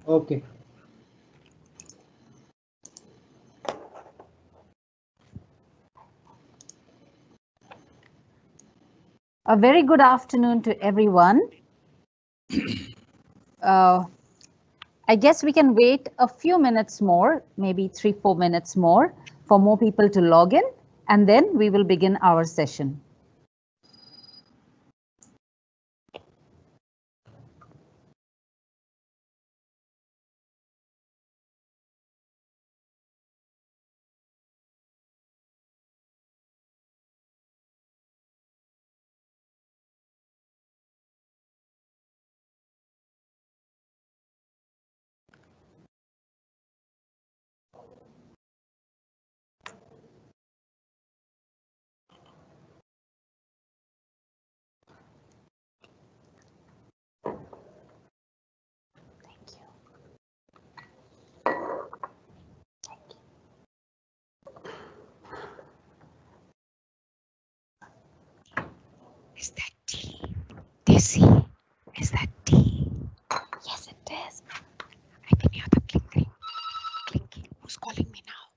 Okay. A very good afternoon to everyone. Uh, I guess we can wait a few minutes more, maybe 3-4 minutes more, for more people to log in, and then we will begin our session. Is that tea? Desi? Is that tea? Yes, it is. I can hear the clinking. Clinking. Who's calling me now?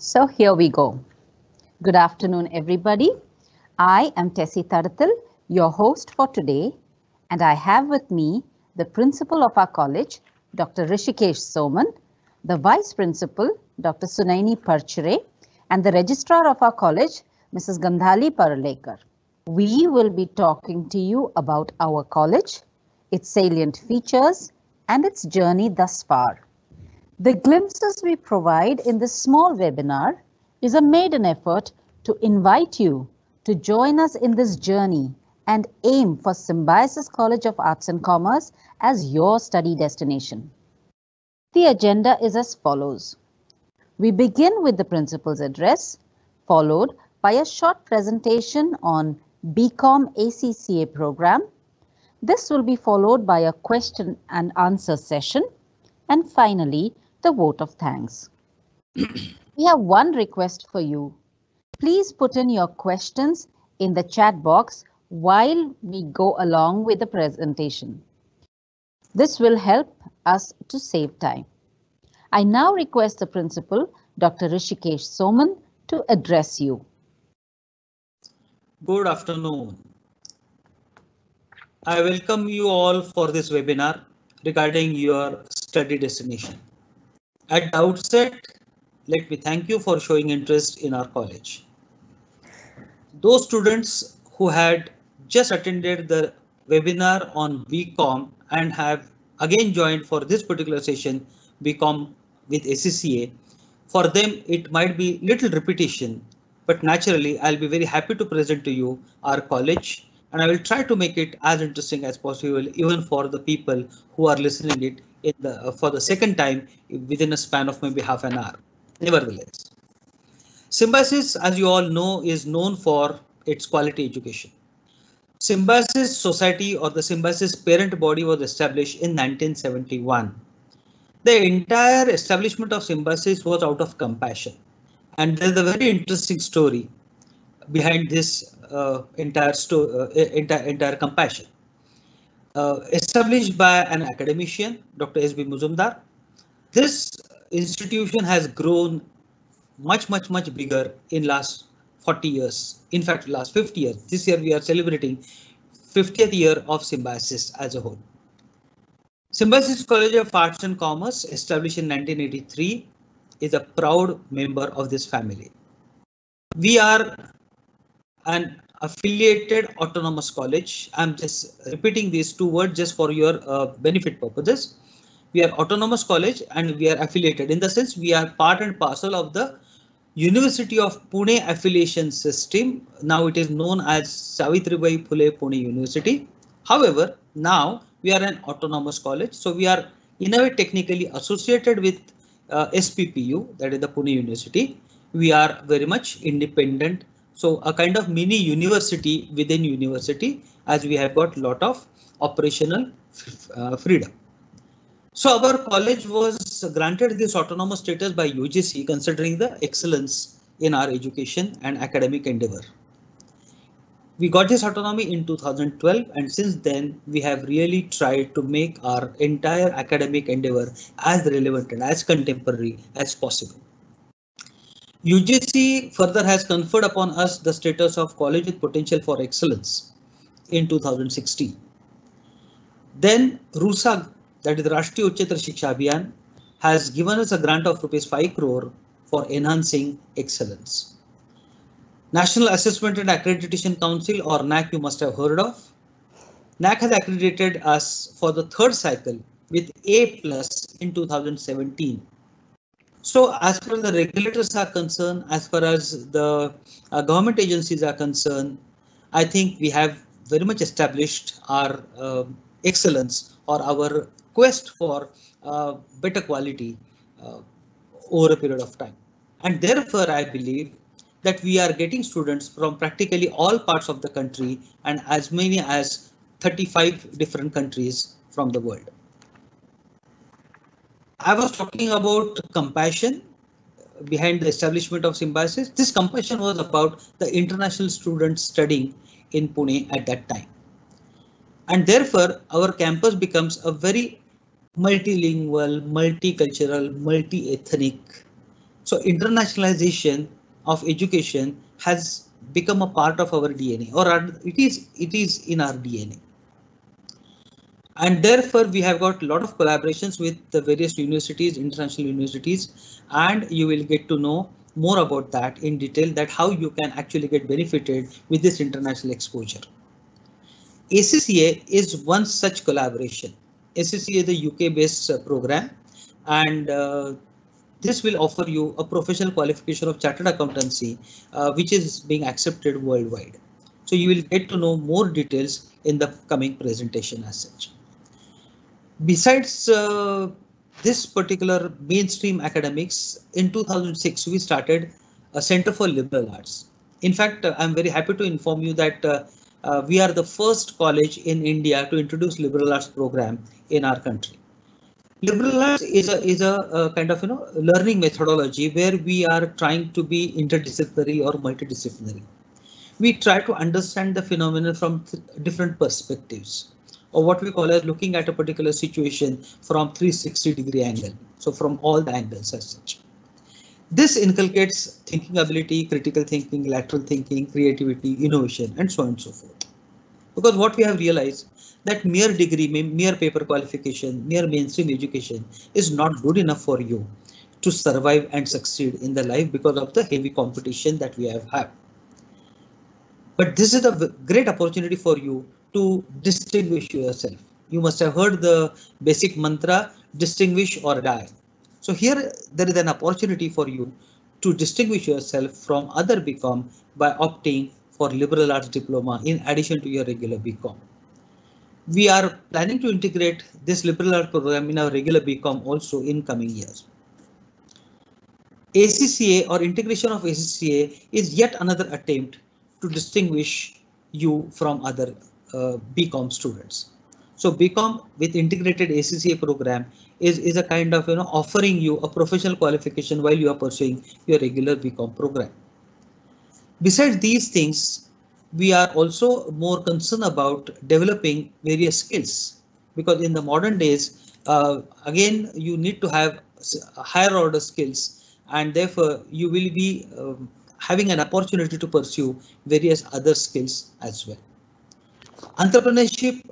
So here we go. Good afternoon, everybody. I am Tessie Tarathil, your host for today, and I have with me the principal of our college, Dr. Rishikesh Soman, the vice principal, Dr. Sunaini Parchure, and the registrar of our college, Mrs. Gandhali Paralekar. We will be talking to you about our college, its salient features, and its journey thus far. The glimpses we provide in this small webinar is a maiden effort to invite you to join us in this journey and aim for Symbiosis College of Arts and Commerce as your study destination. The agenda is as follows. We begin with the principal's address, followed by a short presentation on BCom ACCA program. This will be followed by a question and answer session, and finally, the vote of thanks. We have one request for you. Please put in your questions in the chat box while we go along with the presentation. This will help us to save time. I now request the principal, Dr. Rishikesh Soman, to address you. Good afternoon. I welcome you all for this webinar regarding your study destination. At the outset, let me thank you for showing interest in our college. Those students who had just attended the webinar on BCom and have again joined for this particular session BCom with ACCA. For them, it might be little repetition, but naturally, I'll be very happy to present to you our college, and I will try to make it as interesting as possible, even for the people who are listening it in the for the second time within a span of maybe half an hour. Nevertheless, Symbiosis, as you all know, is known for its quality education. Symbiosis Society or the Symbiosis parent body was established in 1971. The entire establishment of Symbiosis was out of compassion. And there's a very interesting story behind this entire compassion. Established by an academician, Dr. S.B. Muzumdar, this institution has grown much bigger in last 40 years. In fact, last 50 years. This year we are celebrating 50th year of Symbiosis as a whole. Symbiosis College of Arts and Commerce, established in 1983, is a proud member of this family. We are an affiliated autonomous college. I'm just repeating these two words just for your benefit purposes. We are autonomous college and we are affiliated, in the sense we are part and parcel of the University of Pune affiliation system. Now it is known as Savitribai Phule Pune University. However, now we are an autonomous college, so we are in a way technically associated with SPPU, that is the Pune University. We are very much independent, so a kind of mini university within university, as we have got a lot of operational freedom. So our college was granted this autonomous status by UGC, considering the excellence in our education and academic endeavor. We got this autonomy in 2012, and since then we have really tried to make our entire academic endeavor as relevant and as contemporary as possible. UGC further has conferred upon us the status of college with potential for excellence in 2016. Then RUSA, that is the Rashtriya Uchchatar Shiksha Abhiyan, has given us a grant of ₹5 crore for enhancing excellence. National Assessment and Accreditation Council, or NAAC, you must have heard of. NAAC has accredited us for the third cycle with A+ in 2017. So as far as the regulators are concerned, as far as the government agencies are concerned, I think we have very much established our excellence or our quest for better quality over a period of time. And therefore, I believe that we are getting students from practically all parts of the country and as many as 35 different countries from the world. I was talking about compassion behind the establishment of Symbiosis. This compassion was about the international students studying in Pune at that time. And therefore, our campus becomes a very multilingual, multicultural, multi-ethnic. So internationalization of education has become a part of our DNA, or it is in our DNA. And therefore, we have got a lot of collaborations with the various universities, international universities, and you will get to know more about that in detail, that how you can actually get benefited with this international exposure. ACCA is one such collaboration. ACCA is the UK-based program, and this will offer you a professional qualification of chartered accountancy, which is being accepted worldwide. So you will get to know more details in the coming presentation as such. Besides this particular mainstream academics, in 2006 we started a Center for Liberal Arts. In fact, I'm very happy to inform you that we are the first college in India to introduce liberal arts program in our country. Liberal arts is a kind of learning methodology where we are trying to be interdisciplinary or multidisciplinary. We try to understand the phenomenon from different perspectives, or what we call as looking at a particular situation from 360-degree angle. So from all the angles as such. This inculcates thinking ability, critical thinking, lateral thinking, creativity, innovation, and so on and so forth. Because what we have realized that mere degree, mere paper qualification, mere mainstream education is not good enough for you to survive and succeed in the life because of the heavy competition that we have had. But this is a great opportunity for you to distinguish yourself. You must have heard the basic mantra, distinguish or die. So here there is an opportunity for you to distinguish yourself from other BCom by opting for liberal arts diploma in addition to your regular BCom. We are planning to integrate this liberal arts program in our regular BCom also in coming years. ACCA or integration of ACCA is yet another attempt to distinguish you from other BCom students. So BCom with integrated ACCA program is a kind of offering you a professional qualification while you are pursuing your regular BCom program. Besides these things, we are also more concerned about developing various skills, because in the modern days, again, you need to have higher order skills, and therefore you will be having an opportunity to pursue various other skills as well. Entrepreneurship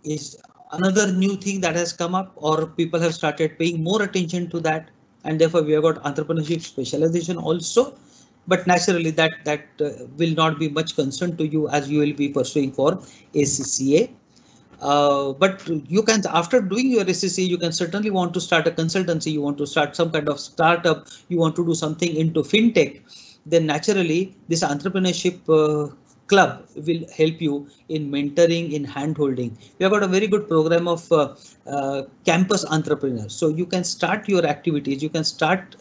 is another new thing that has come up, or people have started paying more attention to that, and therefore we have got entrepreneurship specialization also. But naturally that will not be much concern to you as you will be pursuing for ACCA. But you can, after doing your ACCA, you can certainly want to start a consultancy, you want to start some kind of startup, you want to do something into fintech, then naturally this entrepreneurship club will help you in mentoring, in hand holding. We have got a very good program of campus entrepreneurs. So you can start your activities, you can start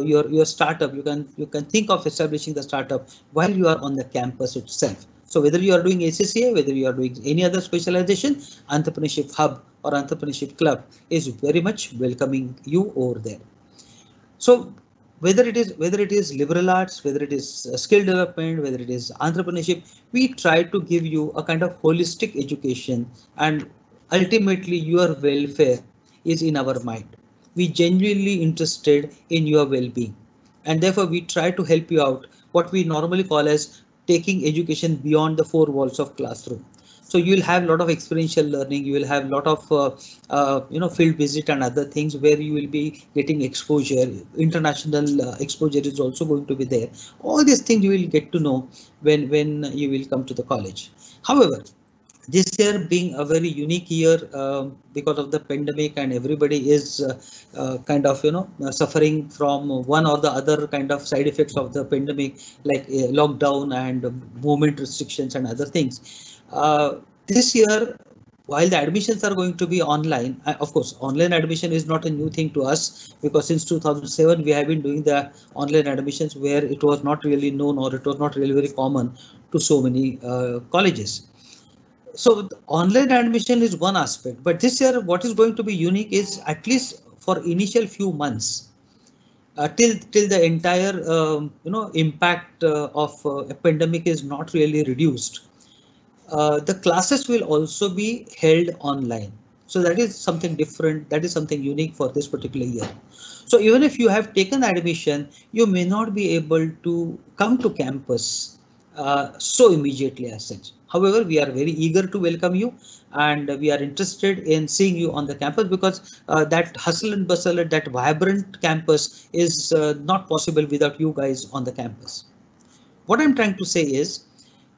your startup, you can think of establishing the startup while you are on the campus itself. So whether you are doing ACCA, whether you are doing any other specialization, Entrepreneurship Hub or Entrepreneurship Club is very much welcoming you over there. So whether it is liberal arts, whether it is skill development, whether it is entrepreneurship, we try to give you a kind of holistic education, and ultimately your welfare is in our mind. We genuinely interested in your well-being, and therefore we try to help you out, what we normally call as taking education beyond the four walls of classroom. So you will have a lot of experiential learning, you will have a lot of field visit and other things where you will be getting exposure. International exposure is also going to be there. All these things you will get to know when you will come to the college. However, this year being a very unique year because of the pandemic, and everybody is kind of suffering from one or the other kind of side effects of the pandemic, like lockdown and movement restrictions and other things. This year, while the admissions are going to be online, of course, online admission is not a new thing to us, because since 2007 we have been doing the online admissions, where it was not really known, or it was not really very common to so many colleges. So online admission is one aspect, but this year what is going to be unique is, at least for initial few months, till the entire impact of a pandemic is not really reduced, the classes will also be held online. So that is something different, that is something unique for this particular year. So even if you have taken admission, you may not be able to come to campus so immediately as such. However, we are very eager to welcome you, and we are interested in seeing you on the campus, because that hustle and bustle, that vibrant campus is not possible without you guys on the campus. What I'm trying to say is,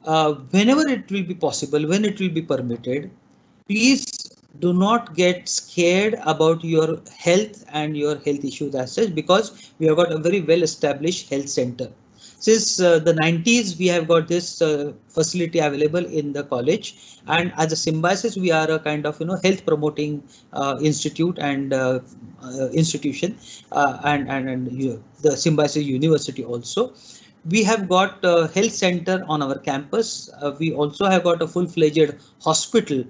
whenever it will be possible, when it will be permitted, please do not get scared about your health and your health issues as such, because we have got a very well established health center. Since the 90s, we have got this facility available in the college, and as a Symbiosis, we are a kind of health promoting institute and institution, and the Symbiosis University also. We have got a health center on our campus. We also have got a full-fledged hospital,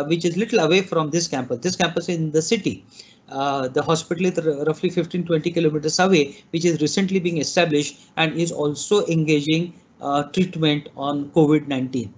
which is little away from this campus. This campus is in the city. The hospital is roughly 15-20 kilometers away, which is recently being established and is also engaging treatment on COVID-19.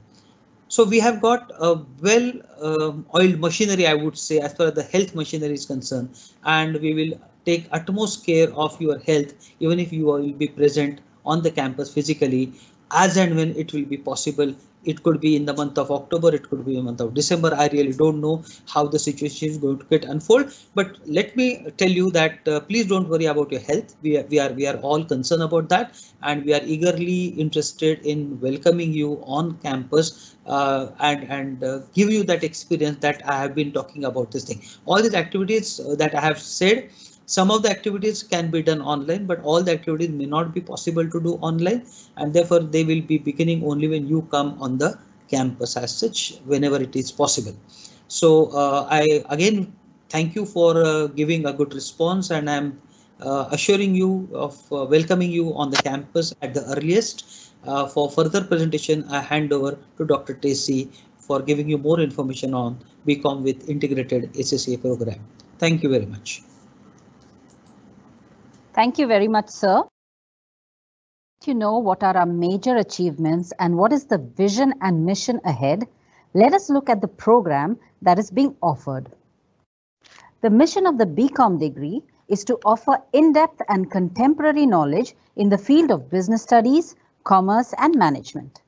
So we have got a well-oiled machinery, I would say, as far as the health machinery is concerned, and we will take utmost care of your health, even if you will be present on the campus physically, as and when it will be possible It could be in the month of October, it could be in the month of December. I really don't know how the situation is going to get unfold. But let me tell you that please don't worry about your health. We are all concerned about that, and we are eagerly interested in welcoming you on campus and give you that experience that I have been talking about this thing. All these activities that I have said, some of the activities can be done online, but all the activities may not be possible to do online, and therefore they will be beginning only when you come on the campus as such, whenever it is possible. So I again thank you for giving a good response, and I'm assuring you of welcoming you on the campus at the earliest. For further presentation, I hand over to Dr. Tesi for giving you more information on BCom with integrated ACCA program. Thank you very much. Thank you very much, sir. To know what are our major achievements and what is the vision and mission ahead, let us look at the program that is being offered. The mission of the BCom degree is to offer in-depth and contemporary knowledge in the field of business studies, commerce, and management.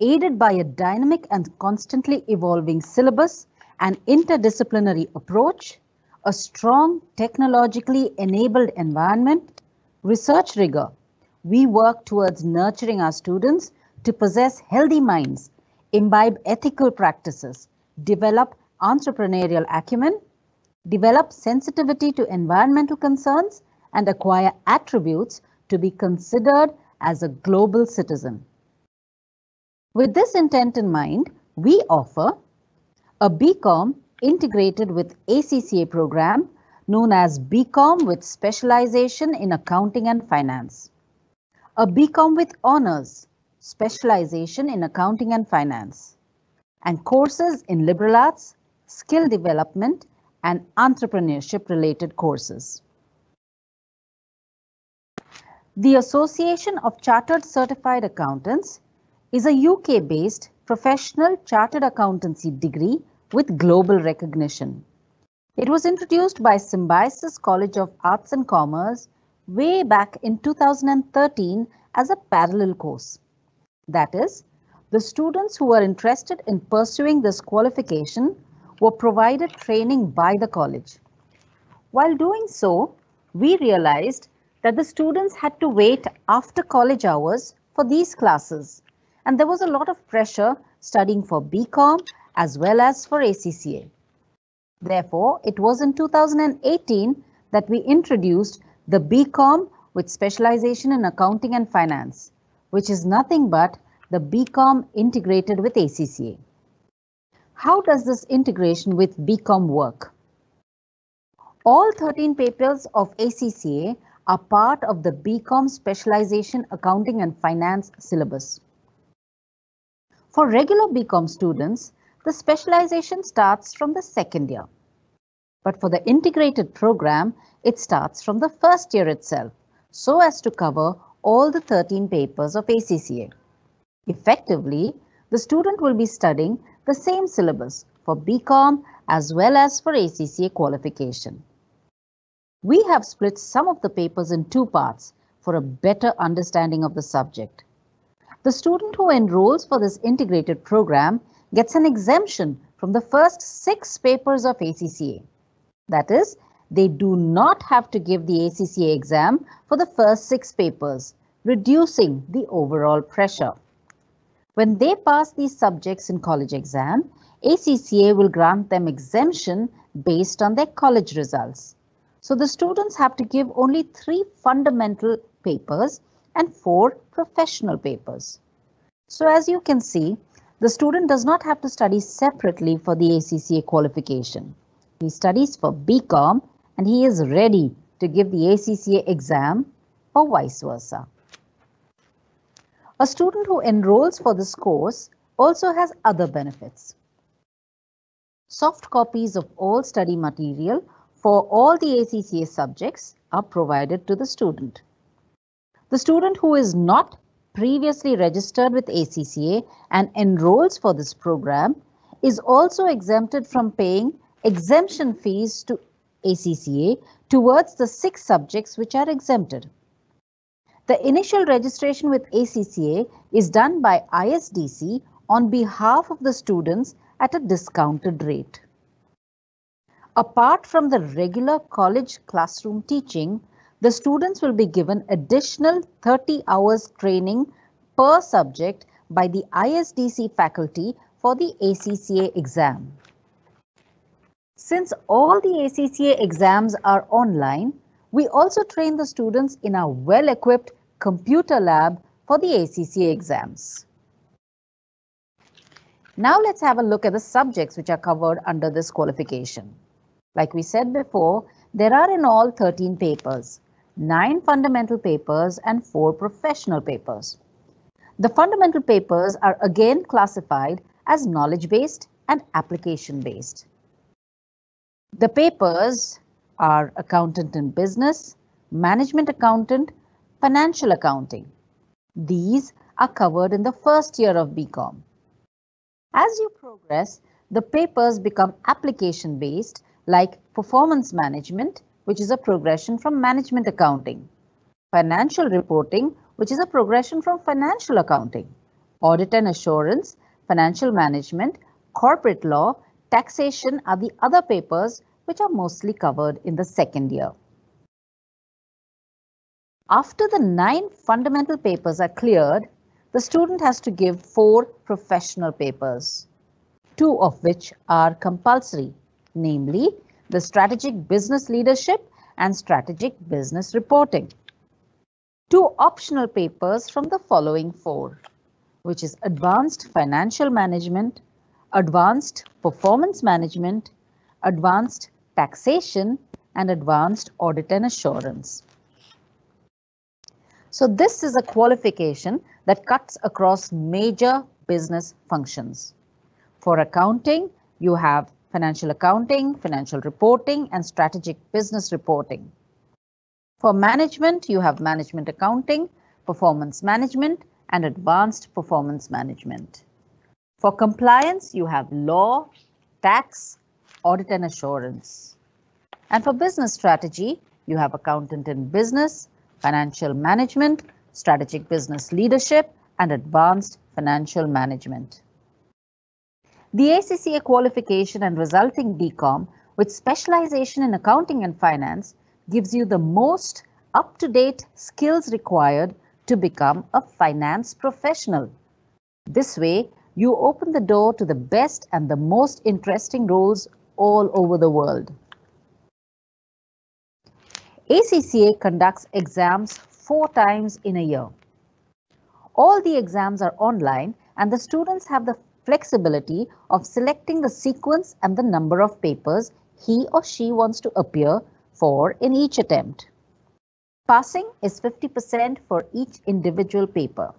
Aided by a dynamic and constantly evolving syllabus, an interdisciplinary approach, a strong technologically enabled environment, research rigor, we work towards nurturing our students to possess healthy minds, imbibe ethical practices, develop entrepreneurial acumen, develop sensitivity to environmental concerns, and acquire attributes to be considered as a global citizen. With this intent in mind, we offer a BCom integrated with ACCA program known as BCom with specialization in accounting and finance, a BCom with honors, specialization in accounting and finance, and courses in liberal arts, skill development, and entrepreneurship related courses. The Association of Chartered Certified Accountants is a UK-based professional chartered accountancy degree with global recognition. It was introduced by Symbiosis College of Arts and Commerce way back in 2013 as a parallel course. That is, the students who were interested in pursuing this qualification were provided training by the college. While doing so, we realized that the students had to wait after college hours for these classes, and there was a lot of pressure studying for BCom as well as for ACCA. Therefore, it was in 2018 that we introduced the BCom with specialization in accounting and finance, which is nothing but the BCom integrated with ACCA. How does this integration with BCom work? All 13 papers of ACCA are part of the BCom specialization accounting and finance syllabus. For regular BCom students, the specialization starts from the second year. But for the integrated program, it starts from the first year itself, so as to cover all the 13 papers of ACCA. Effectively, the student will be studying the same syllabus for BCom as well as for ACCA qualification. We have split some of the papers in two parts for a better understanding of the subject. The student who enrolls for this integrated program gets an exemption from the first 6 papers of ACCA. That is, they do not have to give the ACCA exam for the first 6 papers, reducing the overall pressure. When they pass these subjects in college exam, ACCA will grant them exemption based on their college results. So the students have to give only 3 fundamental papers and 4 professional papers. So as you can see, the student does not have to study separately for the ACCA qualification. He studies for BCom and he is ready to give the ACCA exam or vice versa. A student who enrolls for this course also has other benefits. Soft copies of all study material for all the ACCA subjects are provided to the student. The student who is not previously registered with ACCA and enrolls for this program is also exempted from paying exemption fees to ACCA towards the 6 subjects which are exempted. The initial registration with ACCA is done by ISDC on behalf of the students at a discounted rate. Apart from the regular college classroom teaching, the students will be given additional 30 hours training per subject by the ISDC faculty for the ACCA exam. Since all the ACCA exams are online, we also train the students in a well-equipped computer lab for the ACCA exams. Now let's have a look at the subjects which are covered under this qualification. Like we said before, there are in all 13 papers, 9 fundamental papers and 4 professional papers. The fundamental papers are again classified as knowledge-based and application-based. The papers are Accountant in Business, Management Accountant, Financial Accounting. These are covered in the first year of BCom. As you progress, the papers become application-based, like Performance Management, which is a progression from Management Accounting, Financial Reporting, which is a progression from Financial Accounting, Audit and Assurance, Financial Management, Corporate Law, Taxation are the other papers which are mostly covered in the second year. After the 9 fundamental papers are cleared, the student has to give 4 professional papers, 2 of which are compulsory, namely the Strategic Business Leadership and Strategic Business Reporting. 2 optional papers from the following 4, which is Advanced Financial Management, Advanced Performance Management, Advanced Taxation, and Advanced Audit and Assurance. So this is a qualification that cuts across major business functions. For accounting, you have Financial Accounting, Financial Reporting, and Strategic Business Reporting. For management, you have Management Accounting, Performance Management, and Advanced Performance Management. For compliance, you have Law, Tax, Audit and Assurance. And for business strategy, you have Accountant in Business, Financial Management, Strategic Business Leadership, and Advanced Financial Management. The ACCA qualification and resulting BCom with specialization in accounting and finance gives you the most up-to-date skills required to become a finance professional. This way, you open the door to the best and the most interesting roles all over the world. ACCA conducts exams 4 times in a year. All the exams are online and the students have the flexibility of selecting the sequence and the number of papers he or she wants to appear for in each attempt. Passing is 50% for each individual paper.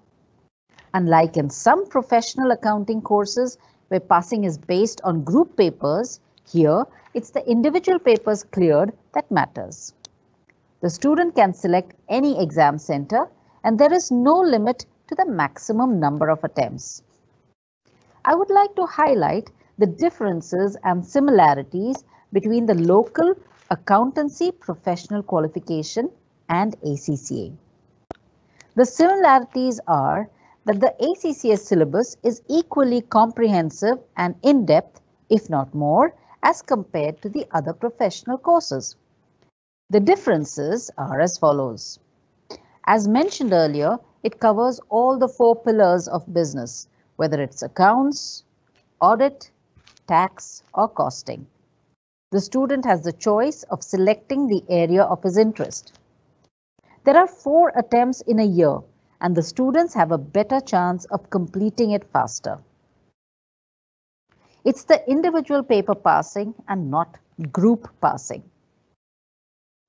Unlike in some professional accounting courses where passing is based on group papers, here it's the individual papers cleared that matters. The student can select any exam center and there is no limit to the maximum number of attempts. I would like to highlight the differences and similarities between the local accountancy professional qualification and ACCA. The similarities are that the ACCA syllabus is equally comprehensive and in-depth, if not more, as compared to the other professional courses. The differences are as follows. As mentioned earlier, it covers all the 4 pillars of business, whether it's accounts, audit, tax, or costing. The student has the choice of selecting the area of his interest. There are 4 attempts in a year, and the students have a better chance of completing it faster. It's the individual paper passing and not group passing.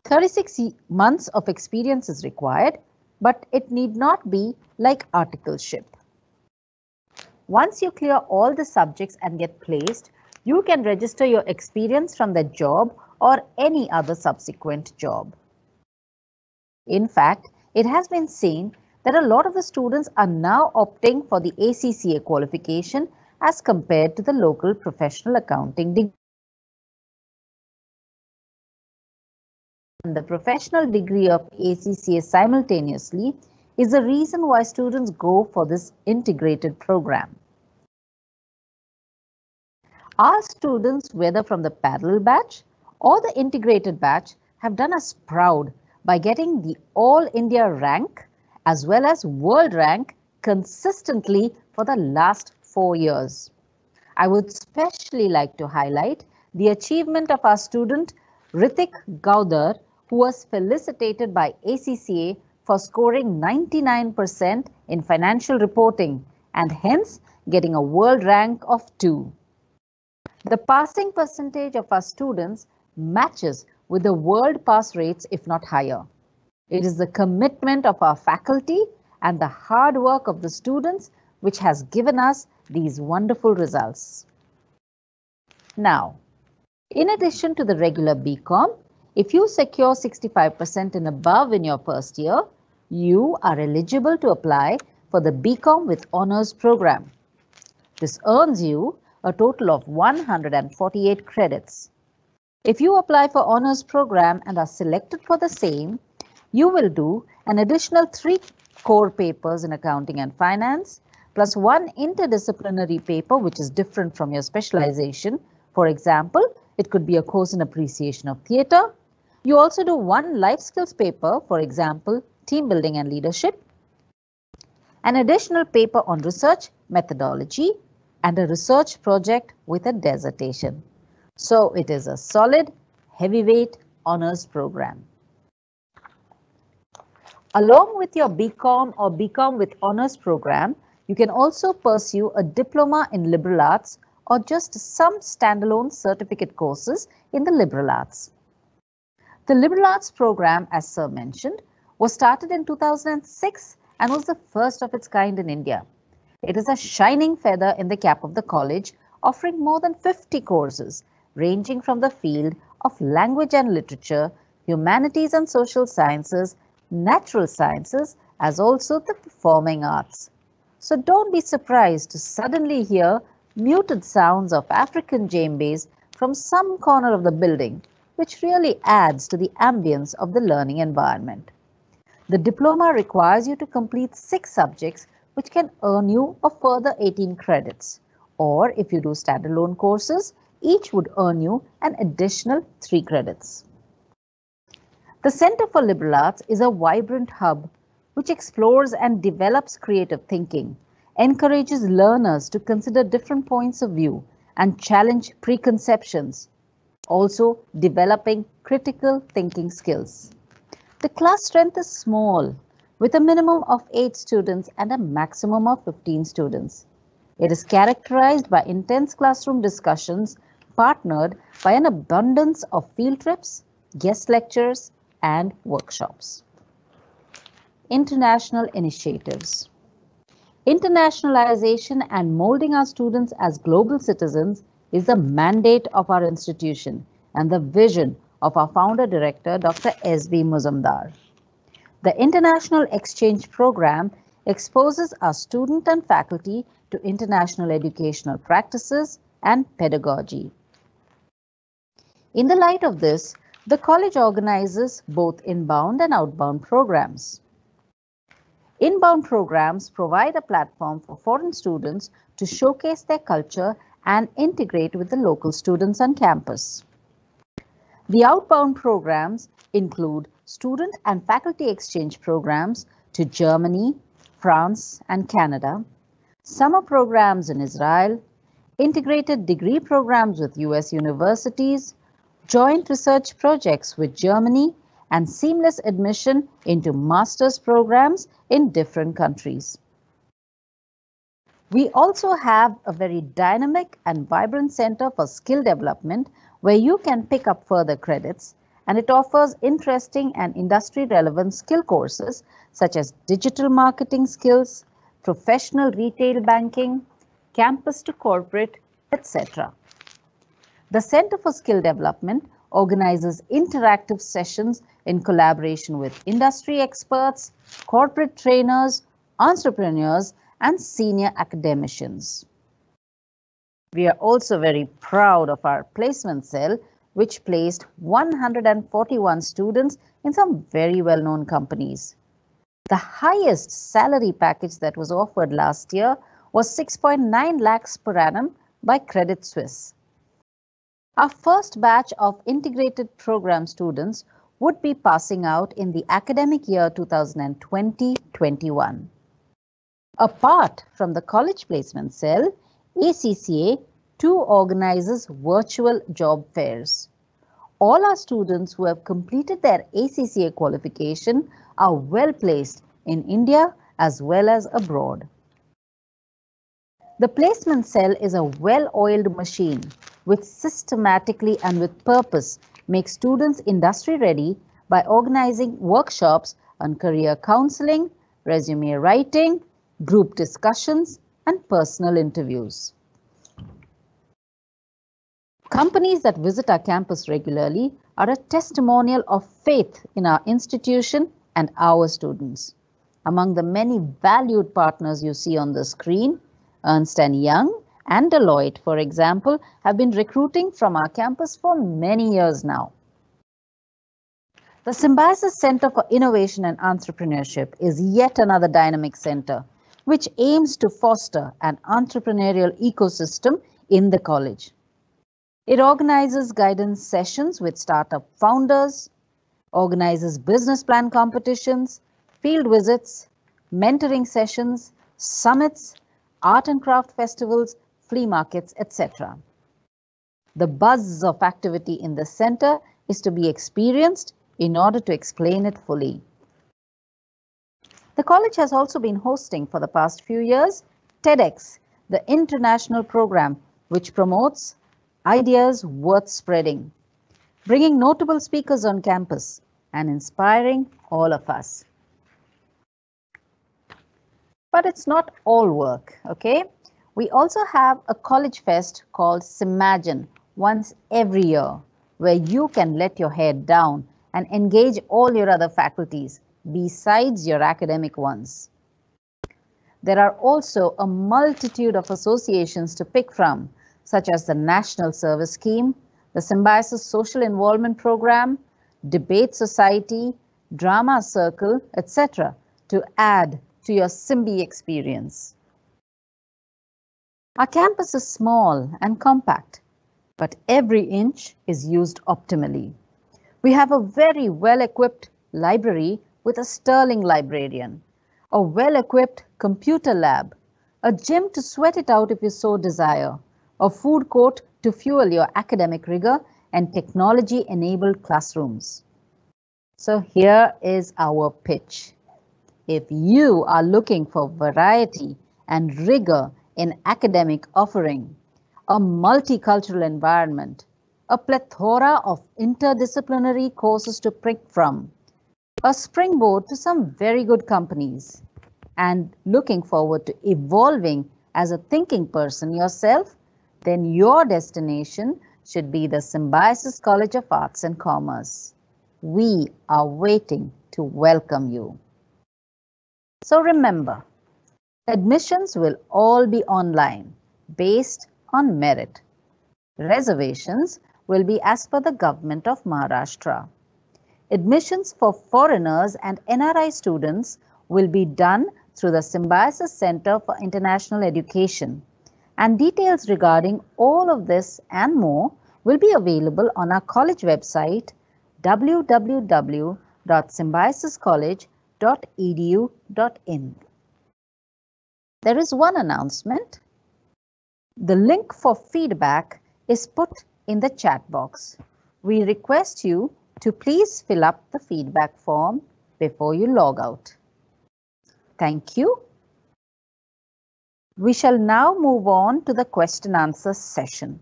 36 months of experience is required, but it need not be like articleship. Once you clear all the subjects and get placed, you can register your experience from the job or any other subsequent job. In fact, it has been seen that a lot of the students are now opting for the ACCA qualification as compared to the local professional accounting degree. And the professional degree of ACCA simultaneously is the reason why students go for this integrated program. Our students, whether from the parallel batch or the integrated batch, have done us proud by getting the All India rank as well as world rank consistently for the last 4 years. I would especially like to highlight the achievement of our student Ritik Gaudar, who was felicitated by ACCA for scoring 99% in financial reporting and hence getting a world rank of 2. The passing percentage of our students matches with the world pass rates, if not higher. It is the commitment of our faculty and the hard work of the students which has given us these wonderful results. Now, in addition to the regular BCom, if you secure 65% and above in your first year, you are eligible to apply for the BCom with Honours program. This earns you a total of 148 credits. If you apply for Honours program and are selected for the same, you will do an additional 3 core papers in accounting and finance, plus 1 interdisciplinary paper which is different from your specialization. For example, it could be a course in appreciation of theatre. You also do 1 life skills paper, for example, team building and leadership, an additional paper on research methodology, and a research project with a dissertation. So it is a solid, heavyweight honours program. Along with your BCom or BCom with honours program, you can also pursue a diploma in liberal arts or just some standalone certificate courses in the liberal arts. The liberal arts program, as Sir mentioned, was started in 2006 and was the first of its kind in India. It is a shining feather in the cap of the college, offering more than 50 courses, ranging from the field of language and literature, humanities and social sciences, natural sciences, as also the performing arts. So don't be surprised to suddenly hear muted sounds of African djembes from some corner of the building, which really adds to the ambience of the learning environment. The diploma requires you to complete 6 subjects which can earn you a further 18 credits. Or if you do standalone courses, each would earn you an additional 3 credits. The Center for Liberal Arts is a vibrant hub which explores and develops creative thinking, encourages learners to consider different points of view and challenge preconceptions, also developing critical thinking skills. The class strength is small, with a minimum of 8 students and a maximum of 15 students. It is characterized by intense classroom discussions partnered by an abundance of field trips, guest lectures, and workshops. International initiatives. Internationalization and molding our students as global citizens is the mandate of our institution and the vision of our founder director, Dr. S.B. Muzumdar. The International Exchange Program exposes our student and faculty to international educational practices and pedagogy. In the light of this, the college organizes both inbound and outbound programs. Inbound programs provide a platform for foreign students to showcase their culture and integrate with the local students on campus. The outbound programs include student and faculty exchange programs to Germany, France, and Canada, summer programs in Israel, integrated degree programs with US universities, joint research projects with Germany, and seamless admission into master's programs in different countries. We also have a very dynamic and vibrant center for skill development where you can pick up further credits, and it offers interesting and industry-relevant skill courses such as digital marketing skills, professional retail banking, campus to corporate, etc. The Center for Skill Development organizes interactive sessions in collaboration with industry experts, corporate trainers, entrepreneurs, and senior academicians. We are also very proud of our placement cell, which placed 141 students in some very well-known companies. The highest salary package that was offered last year was 6.9 lakhs per annum by Credit Suisse, Our first batch of integrated program students would be passing out in the academic year 2020-21. Apart from the College Placement Cell, ACCA too organizes virtual job fairs. All our students who have completed their ACCA qualification are well placed in India as well as abroad. The placement cell is a well-oiled machine which systematically and with purpose makes students industry ready by organizing workshops on career counseling, resume writing, group discussions, and personal interviews. Companies that visit our campus regularly are a testimonial of faith in our institution and our students. Among the many valued partners you see on the screen, Ernst & Young and Deloitte, for example, have been recruiting from our campus for many years now. The Symbiosis Center for Innovation and Entrepreneurship is yet another dynamic center which aims to foster an entrepreneurial ecosystem in the college. It organizes guidance sessions with startup founders, organizes business plan competitions, field visits, mentoring sessions, summits, art and craft festivals, flea markets, etc. The buzz of activity in the center is to be experienced in order to explain it fully. The college has also been hosting for the past few years TEDx, the international program which promotes ideas worth spreading, bringing notable speakers on campus and inspiring all of us. But it's not all work, okay? We also have a college fest called Simagine once every year, where you can let your head down and engage all your other faculties besides your academic ones. There are also a multitude of associations to pick from, such as the National Service Scheme, the Symbiosis Social Involvement Program, Debate Society, Drama Circle, etc., to add to your Symbi experience. Our campus is small and compact, but every inch is used optimally. We have a very well-equipped library with a sterling librarian, a well-equipped computer lab, a gym to sweat it out if you so desire, a food court to fuel your academic rigor, and technology-enabled classrooms. So here is our pitch. If you are looking for variety and rigor in academic offering, a multicultural environment, a plethora of interdisciplinary courses to pick from, a springboard to some very good companies, and looking forward to evolving as a thinking person yourself, then your destination should be the Symbiosis College of Arts and Commerce. We are waiting to welcome you. So remember, admissions will all be online based on merit. Reservations will be as per the Government of Maharashtra. Admissions for foreigners and NRI students will be done through the Symbiosis Center for International Education, and details regarding all of this and more will be available on our college website www.symbiosiscollege.edu.in. There is one announcement. The link for feedback is put in the chat box. We request you to please fill up the feedback form before you log out. Thank you. We shall now move on to the question answer session.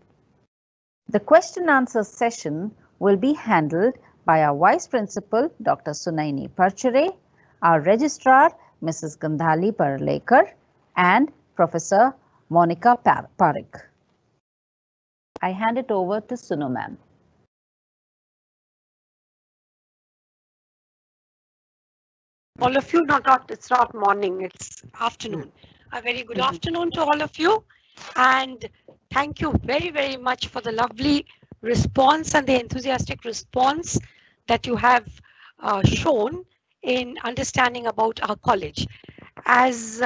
The question answer session will be handled by our Vice Principal, Dr. Sunaini Parchere, our Registrar, Mrs. Gandhali Parlekar, and Professor Monica Parekh. I hand it over to Sunu ma'am. All of you, it's not morning, it's afternoon. A very good afternoon to all of you, and thank you very, very much for the lovely response and the enthusiastic response that you have shown in understanding about our college. As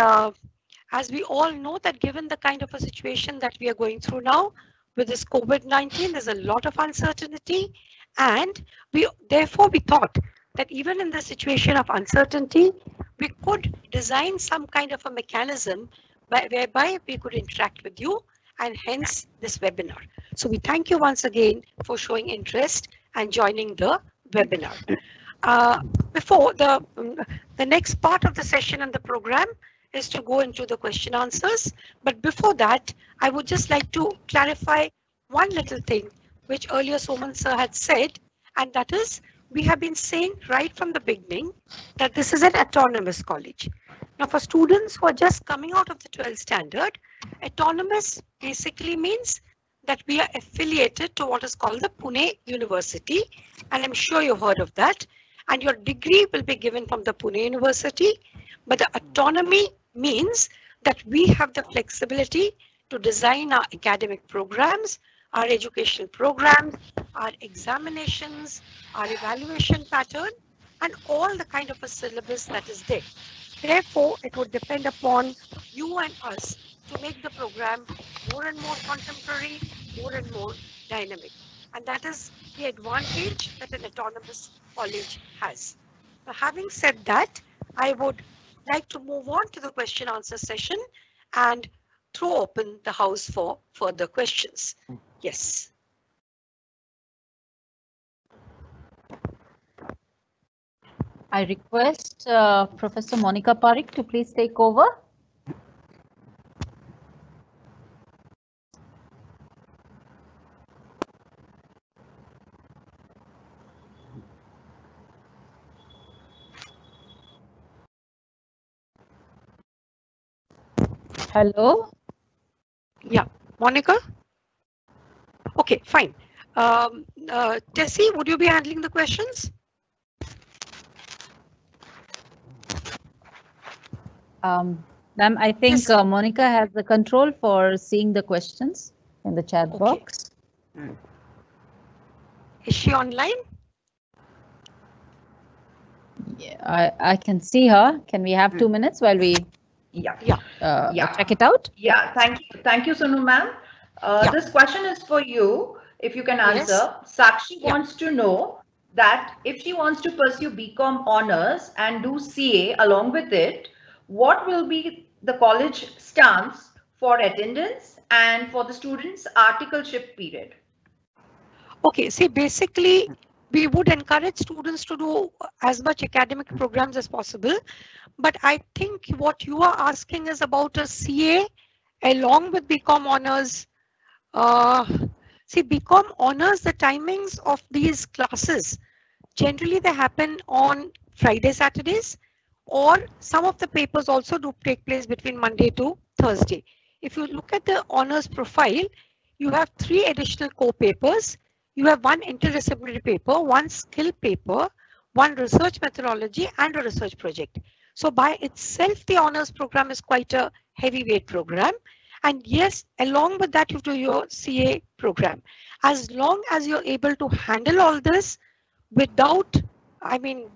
we all know that given the kind of a situation that we are going through now, with this COVID-19, there's a lot of uncertainty, and therefore we thought that even in the situation of uncertainty, we could design some kind of a mechanism whereby we could interact with you, and hence this webinar. So we thank you once again for showing interest and joining the webinar. Before the next part of the session and the program is to go into the question answers. But before that, I would just like to clarify one little thing which earlier Soman sir had said, and that is we have been saying right from the beginning that this is an autonomous college. Now for students who are just coming out of the 12th standard, autonomous basically means that we are affiliated to what is called the Pune University, and I'm sure you've heard of that. And your degree will be given from the Pune University, but the autonomy means that we have the flexibility to design our academic programs, our educational programs, our examinations, our evaluation pattern, and all the kind of a syllabus that is there. Therefore, it would depend upon you and us to make the program more and more contemporary, more and more dynamic. And that is the advantage that an autonomous college has. Now, having said that, I would like to move on to the question answer session and throw open the house for further questions. Yes. I request Professor Monica Parikh to please take over. Hello. Yeah, Monica? Okay, fine. Tessie, would you be handling the questions? Ma'am, I think Yes. Monica has the control for seeing the questions in the chat box. Is she online? Yeah, I can see her. Can we have 2 minutes while we check it out? Yeah, thank you, Sonu ma'am. This question is for you, if you can answer. Yes. Sakshi wants to know that if she wants to pursue BCom honors and do CA along with it, what will be the college stance for attendance and for the students' articleship period? Okay, see, basically, we would encourage students to do as much academic programs as possible. But I think what you are asking is about a CA along with BCom honors. See, BCom honors, the timings of these classes, generally they happen on Friday, Saturdays, or some of the papers also do take place between Monday to Thursday. If you look at the honors profile, you have 3 additional core papers. You have 1 interdisciplinary paper, 1 skill paper, 1 research methodology, and a research project. So by itself, the honors program is quite a heavyweight program. And yes, along with that, you do your CA program. As long as you're able to handle all this without,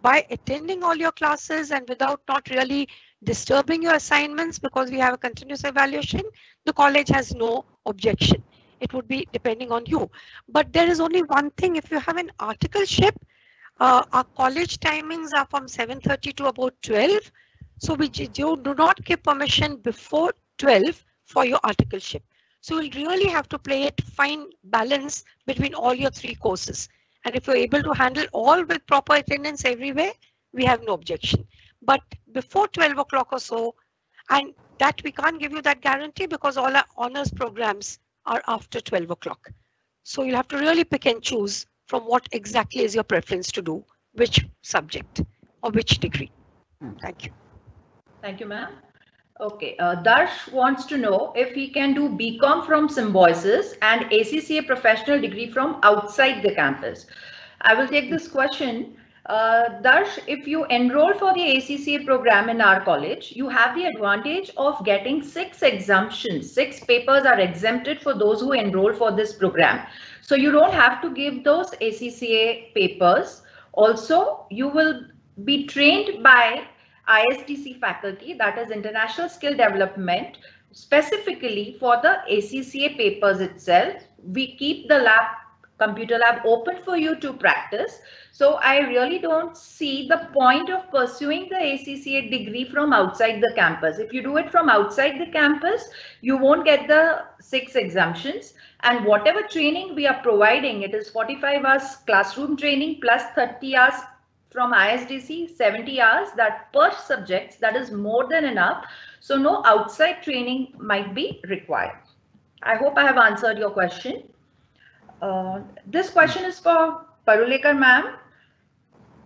by attending all your classes and without not really disturbing your assignments, because we have a continuous evaluation, the college has no objection. It would be depending on you. But there is only one thing: if you have an articleship, our college timings are from 7:30 to about 12. So we do not give permission before 12 for your articleship. So you'll really have to play it fine balance between all your 3 courses. And if you're able to handle all with proper attendance everywhere, we have no objection. But before 12 o'clock or so, and that we can't give you that guarantee because all our honors programs are after 12 o'clock. So you'll have to really pick and choose from what exactly is your preference to do, which subject or which degree. Thank you. Thank you, ma'am. Okay, Darsh wants to know if he can do BCom from Symbiosis and ACCA professional degree from outside the campus. I will take this question. Darsh, if you enroll for the ACCA program in our college, you have the advantage of getting 6 exemptions. 6 papers are exempted for those who enroll for this program. So you don't have to give those ACCA papers. Also, you will be trained by ISDC faculty, that is International Skill Development, specifically for the ACCA papers itself, we keep the computer lab open for you to practice. So I really don't see the point of pursuing the ACCA degree from outside the campus. If you do it from outside the campus, you won't get the 6 exemptions. And whatever training we are providing, it is 45 hours classroom training plus 30 hours from ISDC, 70 hours, that per subjects, that is more than enough. So no outside training might be required. I hope I have answered your question. This question is for Parulekar ma'am.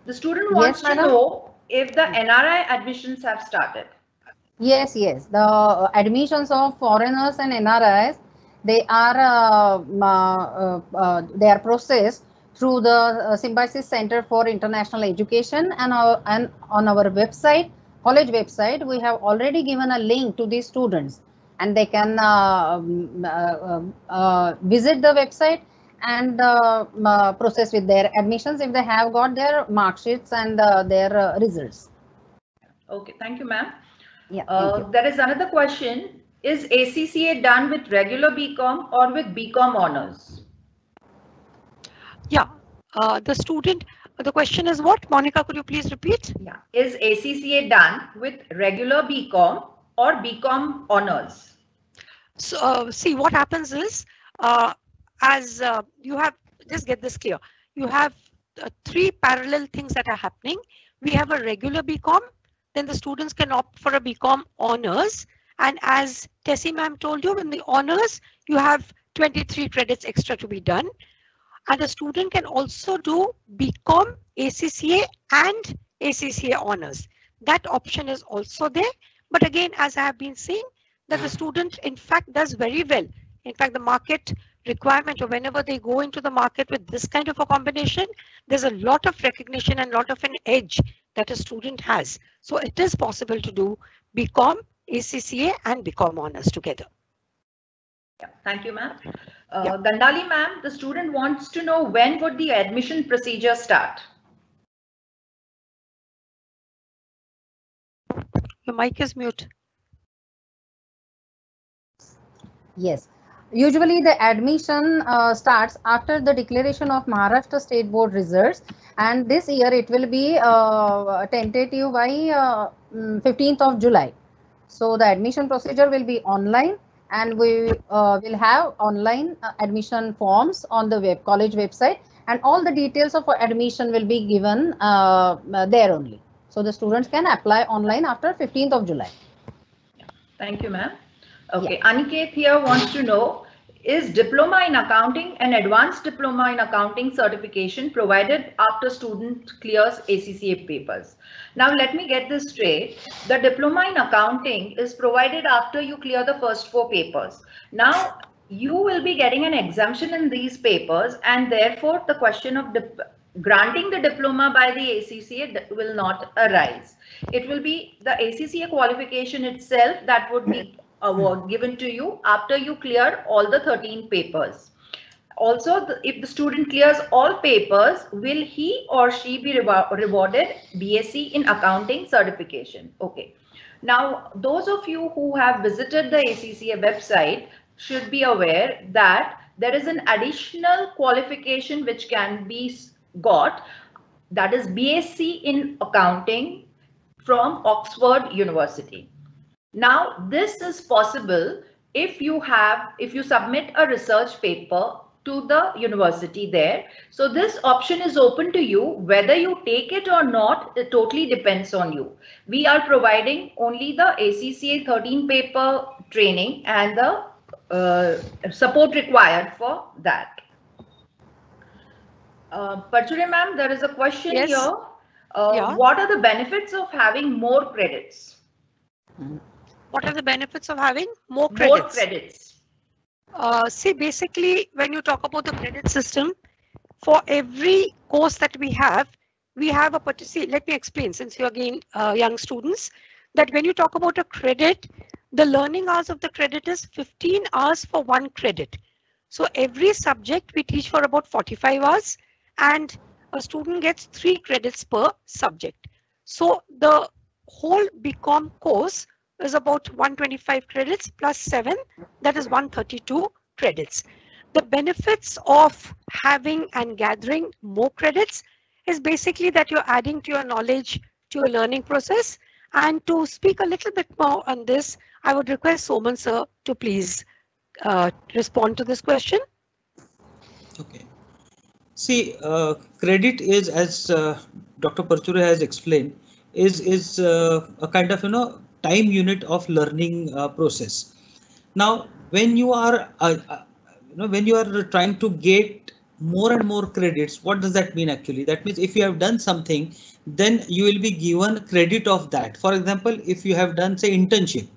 The student wants to know if the NRI admissions have started. Yes, yes. The admissions of foreigners and NRIs, they are processed through the Symbiosis Center for International Education, and on our website, college website, we have already given a link to these students, and they can visit the website and process with their admissions if they have got their mark sheets and their results. Okay, thank you, ma'am. Yeah, there is another question. Is ACCA done with regular BCom or with BCom honors? Yeah, the question is what? Monica, could you please repeat? Yeah, is ACCA done with regular BCom or BCom honors? So see, what happens is, you have, just get this clear, you have 3 parallel things that are happening. We have a regular BCom, then the students can opt for a BCom honors, and as Tessie ma'am told you, in the honors you have 23 credits extra to be done, and the student can also do BCom, ACCA and ACCA honors. That option is also there, but again, as I have been saying, that the student in fact does very well. In fact, the market requirement, or whenever they go into the market with this kind of a combination, there's a lot of recognition and lot of an edge that a student has. So it is possible to do BCom, ACCA and BCom honors together. Yeah, thank you, ma'am. Gandali ma'am, the student wants to know when would the admission procedure start? Your mic is mute. Yes. Usually the admission starts after the declaration of Maharashtra State Board results, and this year it will be tentative by 15th of July. So the admission procedure will be online, and we will have online admission forms on the college website, and all the details of admission will be given there only. So the students can apply online after 15th of July. Thank you, ma'am. Okay, yeah. Aniket here wants to know, is diploma in accounting and advanced diploma in accounting certification provided after student clears ACCA papers? Now let me get this straight. The diploma in accounting is provided after you clear the first 4 papers. Now you will be getting an exemption in these papers, and therefore the question of granting the diploma by the ACCA will not arise. It will be the ACCA qualification itself that would be award given to you after you clear all the 13 papers. Also, if the student clears all papers, will he or she be rewarded BSc in accounting certification? Okay. Now, those of you who have visited the ACCA website should be aware that there is an additional qualification which can be got, that is BSc in accounting from Oxford University. Now, this is possible if you submit a research paper to the university there. So this option is open to you. Whether you take it or not, it totally depends on you. We are providing only the ACCA 13 paper training and the support required for that. Parchure ma'am, there is a question here. Yeah. What are the benefits of having more credits? What are the benefits of having more credits? More credits. See, basically, when you talk about the credit system, for every course that we have a see, let me explain, since you're again young students, that when you talk about a credit, the learning hours of the credit is 15 hours for 1 credit. So every subject we teach for about 45 hours, and a student gets 3 credits per subject. So the whole BCom course is about 125 credits plus 7, that is 132 credits. The benefits of having and gathering more credits is basically that you're adding to your knowledge, to your learning process. And to speak a little bit more on this, I would request Soman sir to please respond to this question. Okay. See, credit is, as Dr. Parchure has explained, is a kind of time unit of learning process. Now, when you are when you are trying to get more and more credits, what does that mean actually? That means if you have done something, then you will be given credit of that. For example, if you have done say internship,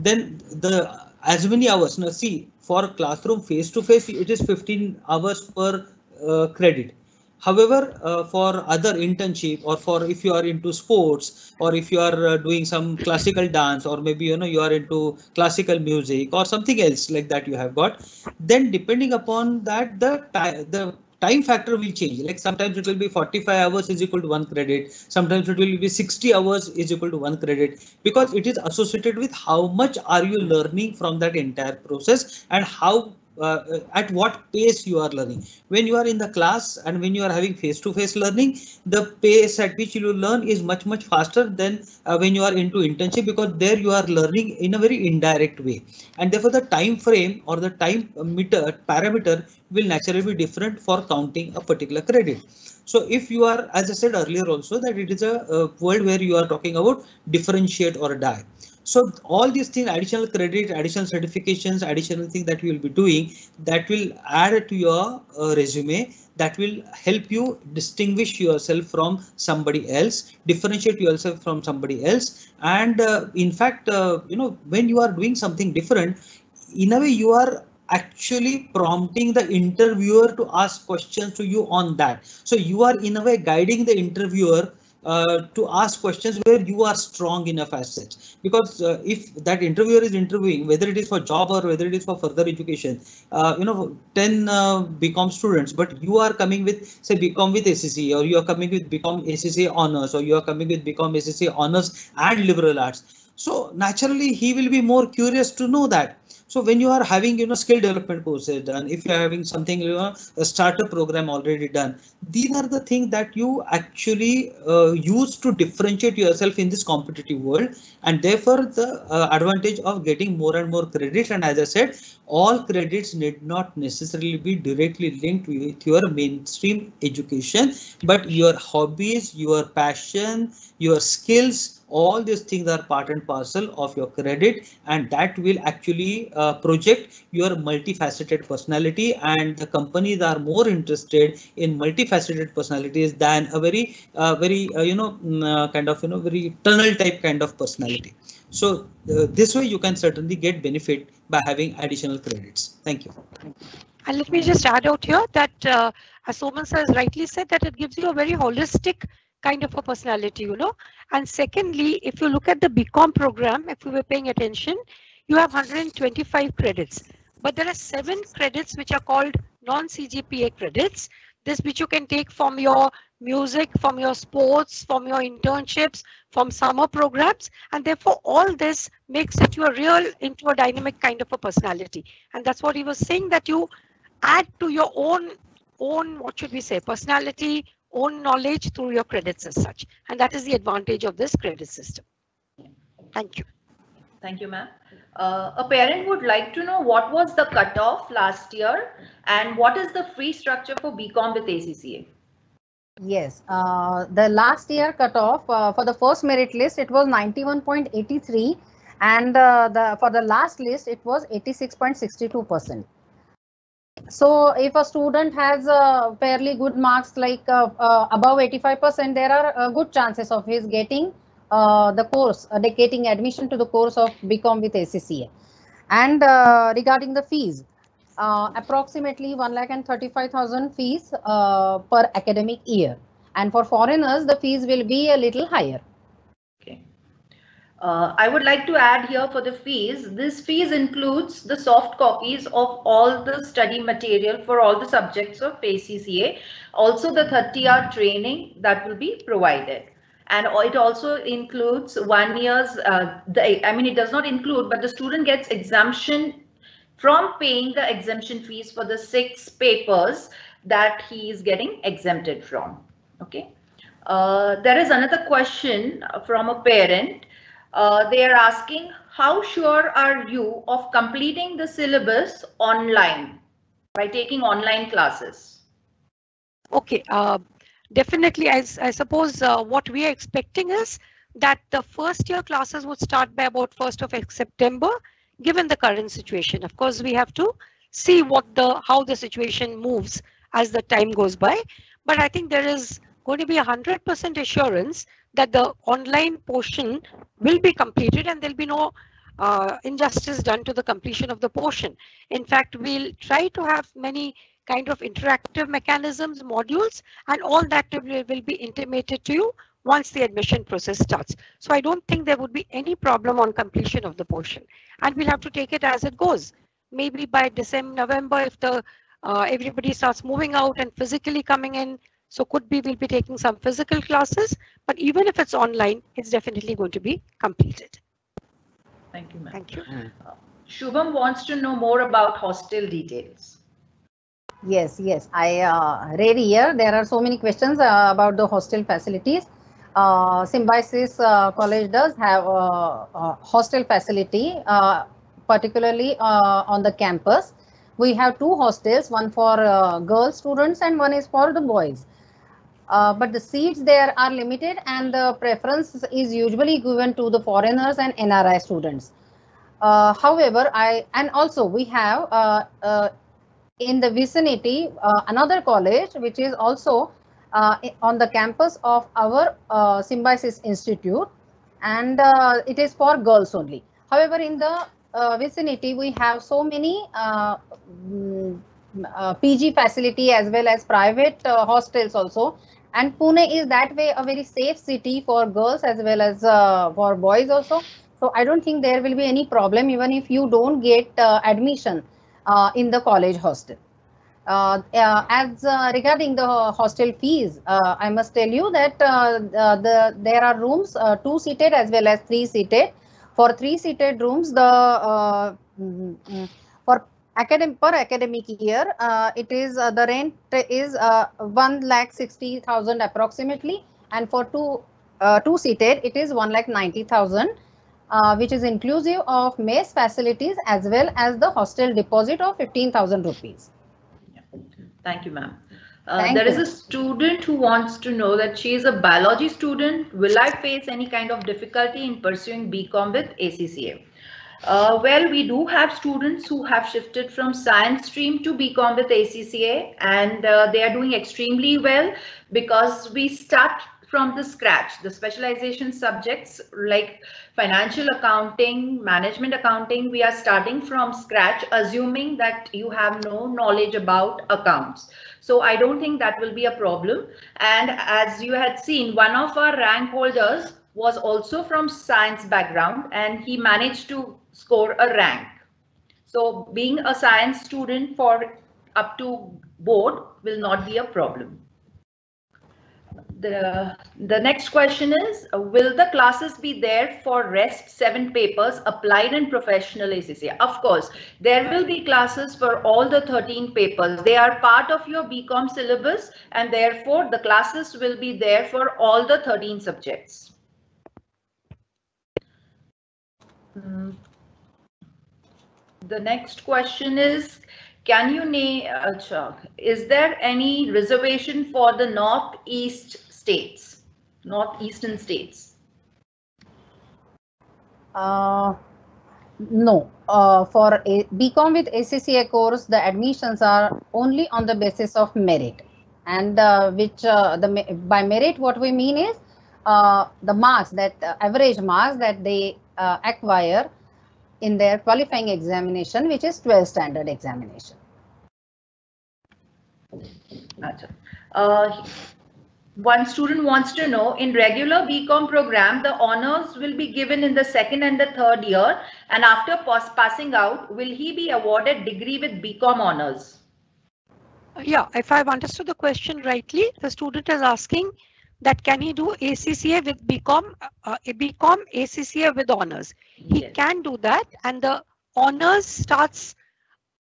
then the as many hours. Now see, for classroom face to face, it is 15 hours per credit. However, for other internship, or for if you are into sports, or if you are doing some classical dance, or maybe you are into classical music or something else like that you have got, then depending upon that, the time factor will change. Like sometimes it will be 45 hours is equal to 1 credit, sometimes it will be 60 hours is equal to 1 credit, because it is associated with how much are you learning from that entire process, and how at what pace you are learning. When you are in the class and when you are having face-to-face learning, the pace at which you learn is much faster than when you are into internship, because there you are learning in a very indirect way, and therefore the time frame or the time meter parameter will naturally be different for counting a particular credit. So if you are, as I said earlier also, that it is a world where you are talking about differentiate or die. So all these things, additional credit, additional certifications, additional things that you will be doing, that will add to your resume, that will help you distinguish yourself from somebody else, differentiate yourself from somebody else. And in fact, when you are doing something different, in a way you are actually prompting the interviewer to ask questions to you on that. So you are in a way guiding the interviewer to ask questions where you are strong enough as such, because if that interviewer is interviewing, whether it is for job or whether it is for further education, 10 BCom students, but you are coming with say BCom with ACC, or you are coming with BCom ACC honors, or you are coming with BCom ACC honors and liberal arts, so naturally he will be more curious to know that. So when you are having skill development courses done, if you are having something a startup program already done, these are the things that you actually use to differentiate yourself in this competitive world, and therefore the advantage of getting more and more credits. And as I said, all credits need not necessarily be directly linked with your mainstream education, but your hobbies, your passion, your skills, all these things are part and parcel of your credit, and that will actually project your multifaceted personality, and the companies are more interested in multifaceted personalities than a very very tunnel type kind of personality. So this way you can certainly get benefit by having additional credits. Thank you. And let me just add out here that as Soman sir has rightly said, that it gives you a very holistic kind of a personality, And secondly, if you look at the BCom program, if you were paying attention, you have 125 credits, but there are 7 credits which are called non-CGPA credits. This which you can take from your music, from your sports, from your internships, from summer programs, and therefore all this makes it into a dynamic kind of a personality. And that's what he was saying, that you add to your own what should we say, personality, own knowledge through your credits as such. And that is the advantage of this credit system. Thank you. Thank you, ma'am. A parent would like to know what was the cutoff last year and what is the fee structure for BCom with ACCA? Yes, the last year cutoff for the first merit list, it was 91.83, and for the last list, it was 86.62%. So if a student has fairly good marks, like above 85%, there are good chances of his getting the course, getting admission to the course of BCom with ACCA. And regarding the fees, approximately 1,35,000 fees per academic year. And for foreigners, the fees will be a little higher. Okay. I would like to add here for the fees, this fees includes the soft copies of all the study material for all the subjects of ACCA, also the 30-hour training that will be provided. And it also includes 1 year's, it does not include, but the student gets exemption from paying the exemption fees for the 6 papers that he is getting exempted from. Okay. There is another question from a parent. They are asking, how sure are you of completing the syllabus online by taking online classes? Okay, definitely. I suppose what we are expecting is that the first year classes would start by about 1st of September, given the current situation. Of course, we have to see how the situation moves as the time goes by. But I think there is going to be 100% assurance that the online portion will be completed and there'll be no injustice done to the completion of the portion. In fact, we'll try to have many kind of interactive mechanisms, modules, and all that will be intimated to you once the admission process starts. So I don't think there would be any problem on completion of the portion, and we'll have to take it as it goes. Maybe by December, November, if the everybody starts moving out and physically coming in, so could be we'll be taking some physical classes, but even if it's online, it's definitely going to be completed. Thank you, ma'am. Thank you. Shubham wants to know more about hostel details. Yes, yes. I read here. There are so many questions about the hostel facilities. Symbiosis College does have a hostel facility, particularly on the campus. We have 2 hostels, one for girl students and one is for the boys. But the seats there are limited and the preference is usually given to the foreigners and NRI students. However, also we have in the vicinity another college which is also on the campus of our Symbiosis Institute, and it is for girls only. However, in the vicinity we have so many PG facility as well as private hostels also, and Pune is that way a very safe city for girls as well as for boys also. So I don't think there will be any problem even if you don't get admission in the college hostel. As regarding the hostel fees, I must tell you that there are rooms 2-seated as well as 3-seated. For 3-seated rooms, the for per academic year, it is the rent is 1,60,000 approximately, and for 2-seated it is 1,90,000. Which is inclusive of mess facilities as well as the hostel deposit of 15,000 rupees. Thank you, ma'am. There is a student who wants to know that she is a biology student. Will I face any kind of difficulty in pursuing BCom with ACCA? Well, we do have students who have shifted from science stream to BCom with ACCA, and they are doing extremely well because we start from the scratch. The specialization subjects like financial accounting, management accounting, we are starting from scratch, assuming that you have no knowledge about accounts. So I don't think that will be a problem. And as you had seen, one of our rank holders was also from science background and he managed to score a rank. So being a science student for up to board will not be a problem. The next question is, will the classes be there for rest 7 papers applied and professional ACCA? Of course, there will be classes for all the 13 papers. They are part of your BCom syllabus and therefore the classes will be there for all the 13 subjects. The next question is, can you name, is there any reservation for the northeastern states? No. For a BCom with ACCA course, the admissions are only on the basis of merit, and by merit what we mean is the marks that average marks that they acquire in their qualifying examination, which is 12th standard examination. One student wants to know, in regular BCom program, the honors will be given in the 2nd and the 3rd year, and after passing out, will he be awarded degree with BCom honors? Yeah, if I've understood the question rightly, the student is asking that can he do ACCA with BCom, ACCA with honors? He can do that, and the honors starts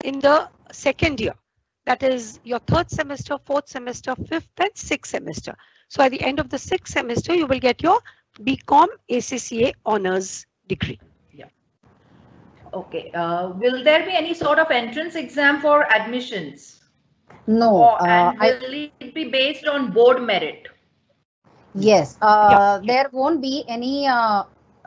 in the second year. That is your third semester, fourth semester, fifth and sixth semester. So at the end of the sixth semester, you will get your BCom ACCA honors degree. Okay. Will there be any sort of entrance exam for admissions? No. And will it be based on board merit? Yes. There won't be any.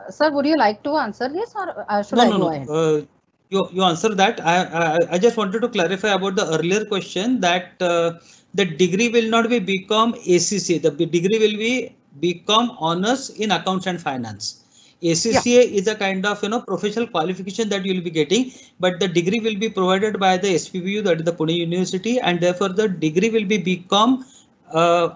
Sir, would you like to answer this, or should I go ahead? You answer that. I just wanted to clarify about the earlier question that the degree will not be BCom ACCA. The degree will be BCom honors in accounts and finance. ACCA is a kind of professional qualification that you will be getting, but the degree will be provided by the SPBU, that is the Pune University, and therefore the degree will be BCom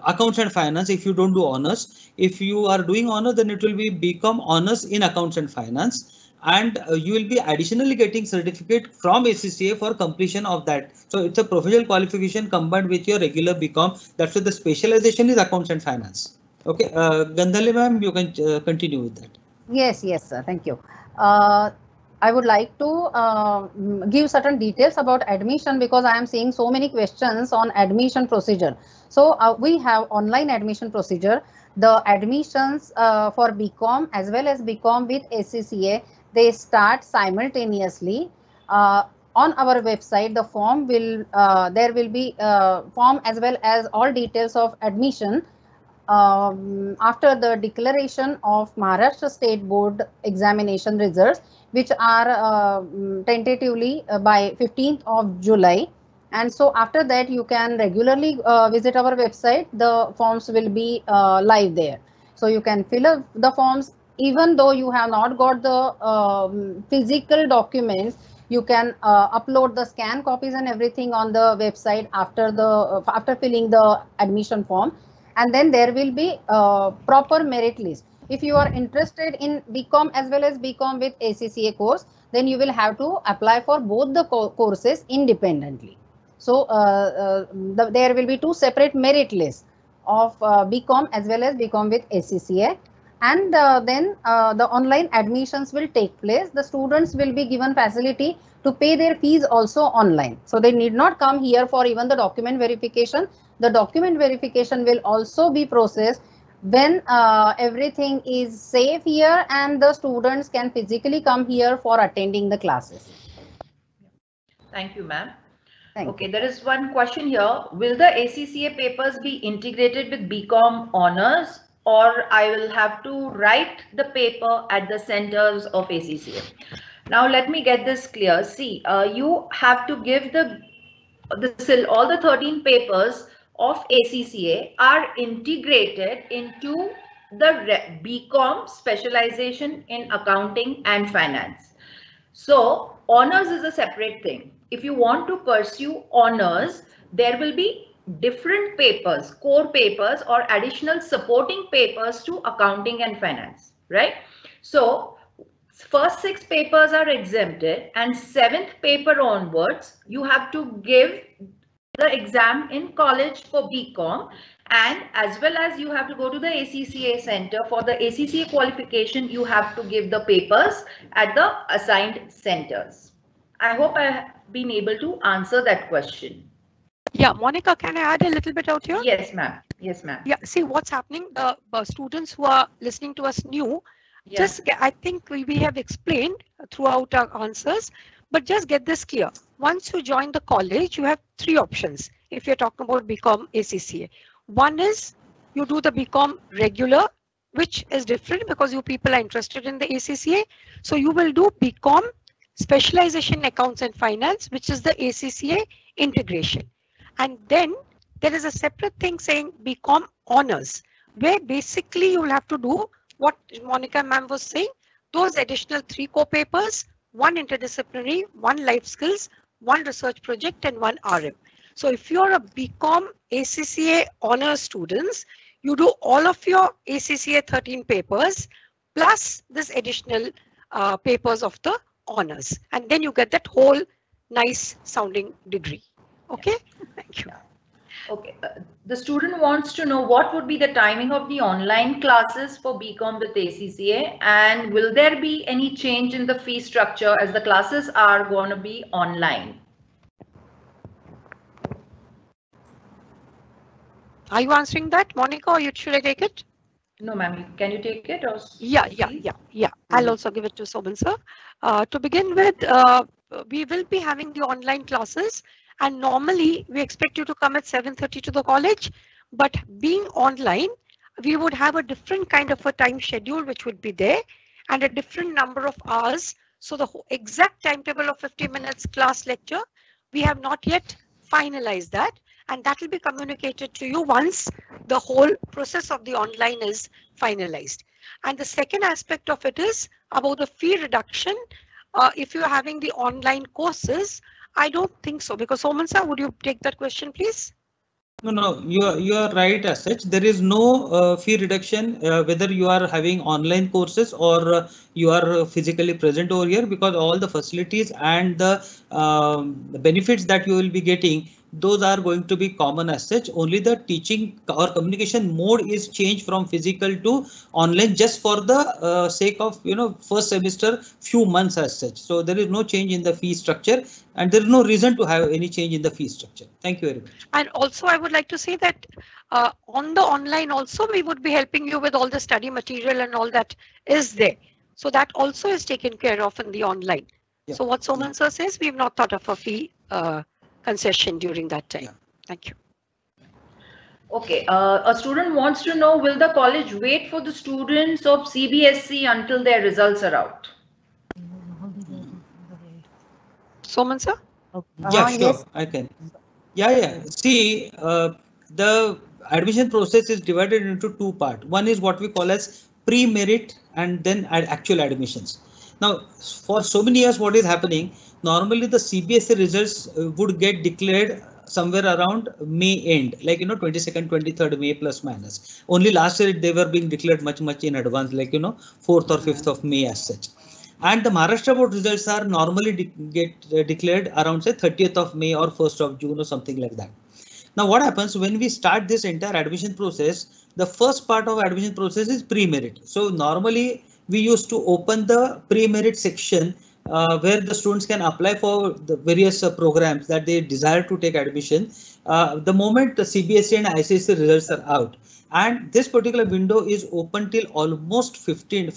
accounts and finance if you don't do honors. If you are doing honors, then it will be BCom honors in accounts and finance. And you will be additionally getting certificate from ACCA for completion of that. So it's a professional qualification combined with your regular BCom. That's why the specialization is accounts and finance. Okay, Gandhali ma'am, you can continue with that. Yes, sir. Thank you. I would like to give certain details about admission because I am seeing so many questions on admission procedure. So we have online admission procedure. The admissions for BCom as well as BCom with ACCA, they start simultaneously. On our website, the form will, there will be form as well as all details of admission. After the declaration of Maharashtra State Board examination results, which are tentatively by 15th of July. And so after that, you can regularly visit our website. The forms will be live there. So you can fill up the forms, even though you have not got the physical documents. You can upload the scan copies and everything on the website after filling the admission form. And then there will be proper merit list. If you are interested in BCom as well as BCom with ACCA course, then you will have to apply for both the courses independently. So there will be two separate merit lists of BCom as well as BCom with ACCA. And then the online admissions will take place. The students will be given facility to pay their fees also online. So they need not come here for even the document verification. The document verification will also be processed when everything is safe here and the students can physically come here for attending the classes. Thank you, ma'am. Okay, there is one question here. Will the ACCA papers be integrated with BCom honors, or I will have to write the paper at the centers of ACCA? Now, let me get this clear. See, you have to give all the 13 papers of ACCA are integrated into the BCom specialization in accounting and finance. So honors is a separate thing. If you want to pursue honors, there will be different papers, core papers or additional supporting papers to accounting and finance, right? So first 6 papers are exempted, and 7th paper onwards, you have to give the exam in college for BCom, and as well as you have to go to the ACCA center for the ACCA qualification. You have to give the papers at the assigned centers. I hope I have been able to answer that question. Yeah, Monica, can I add a little bit out here? Yes, ma'am. Yes, ma'am. Yeah, see what's happening. The students who are listening to us new, I think we have explained throughout our answers, but just get this clear. Once you join the college, you have 3 options. If you're talking about BCom ACCA, one is you do the BCom regular, which is different because you people are interested in the ACCA. So you will do BCom specialization in accounts and finance, which is the ACCA integration. And then there is a separate thing saying BCom honors, where basically you will have to do what Monica ma'am was saying, those additional 3 core papers, 1 interdisciplinary, 1 life skills, 1 research project and 1 RM. So if you're a BCom ACCA honors students, you do all of your ACCA 13 papers plus this additional papers of the honors, and then you get that whole nice sounding degree. Okay, thank you. Okay, the student wants to know what would be the timing of the online classes for BCom with ACCA, and will there be any change in the fee structure as the classes are going to be online? Are you answering that, Monica, or should I take it? No, ma'am. Can you take it? Or Yeah. I'll also give it to Soman sir. To begin with, we will be having the online classes, and normally we expect you to come at 7:30 to the college, but being online, we would have a different kind of a time schedule which would be there, and a different number of hours. So the exact timetable of 50 minutes class lecture, we have not yet finalized that, and that will be communicated to you once the whole process of the online is finalized. And the second aspect of it is about the fee reduction. If you're having the online courses, I don't think so, because Soman sir, would you take that question, please? No, you are right as such. There is no fee reduction whether you are having online courses or you are physically present over here, because all the facilities and the benefits that you will be getting, those are going to be common as such. Only the teaching or communication mode is changed from physical to online, just for the sake of first semester few months as such. So there is no change in the fee structure, and there is no reason to have any change in the fee structure. Thank you very much. And also, I would like to say that on the online also, we would be helping you with all the study material and all that is there. So that also is taken care of in the online. Yeah. So what Soman sir says, we have not thought of a fee concession during that time. Yeah. Thank you. Okay, a student wants to know, will the college wait for the students of CBSE until their results are out? Soman sir? Yeah, sure, Yes. I can. Yeah. See, the admission process is divided into two parts. One is what we call as pre-merit, and then actual admissions. Now, for so many years, what is happening? Normally, the CBSE results would get declared somewhere around May end, like 22nd, 23rd May plus minus. Only last year they were being declared much in advance, like 4th or 5th of May as such. And the Maharashtra board results are normally get declared around say 30th of May or 1st of June or something like that. Now what happens when we start this entire admission process? The first part of admission process is pre-merit. So normally we used to open the pre-merit section where the students can apply for the various programs that they desire to take admission. The moment the CBSE and ICSE results are out, and this particular window is open till almost 15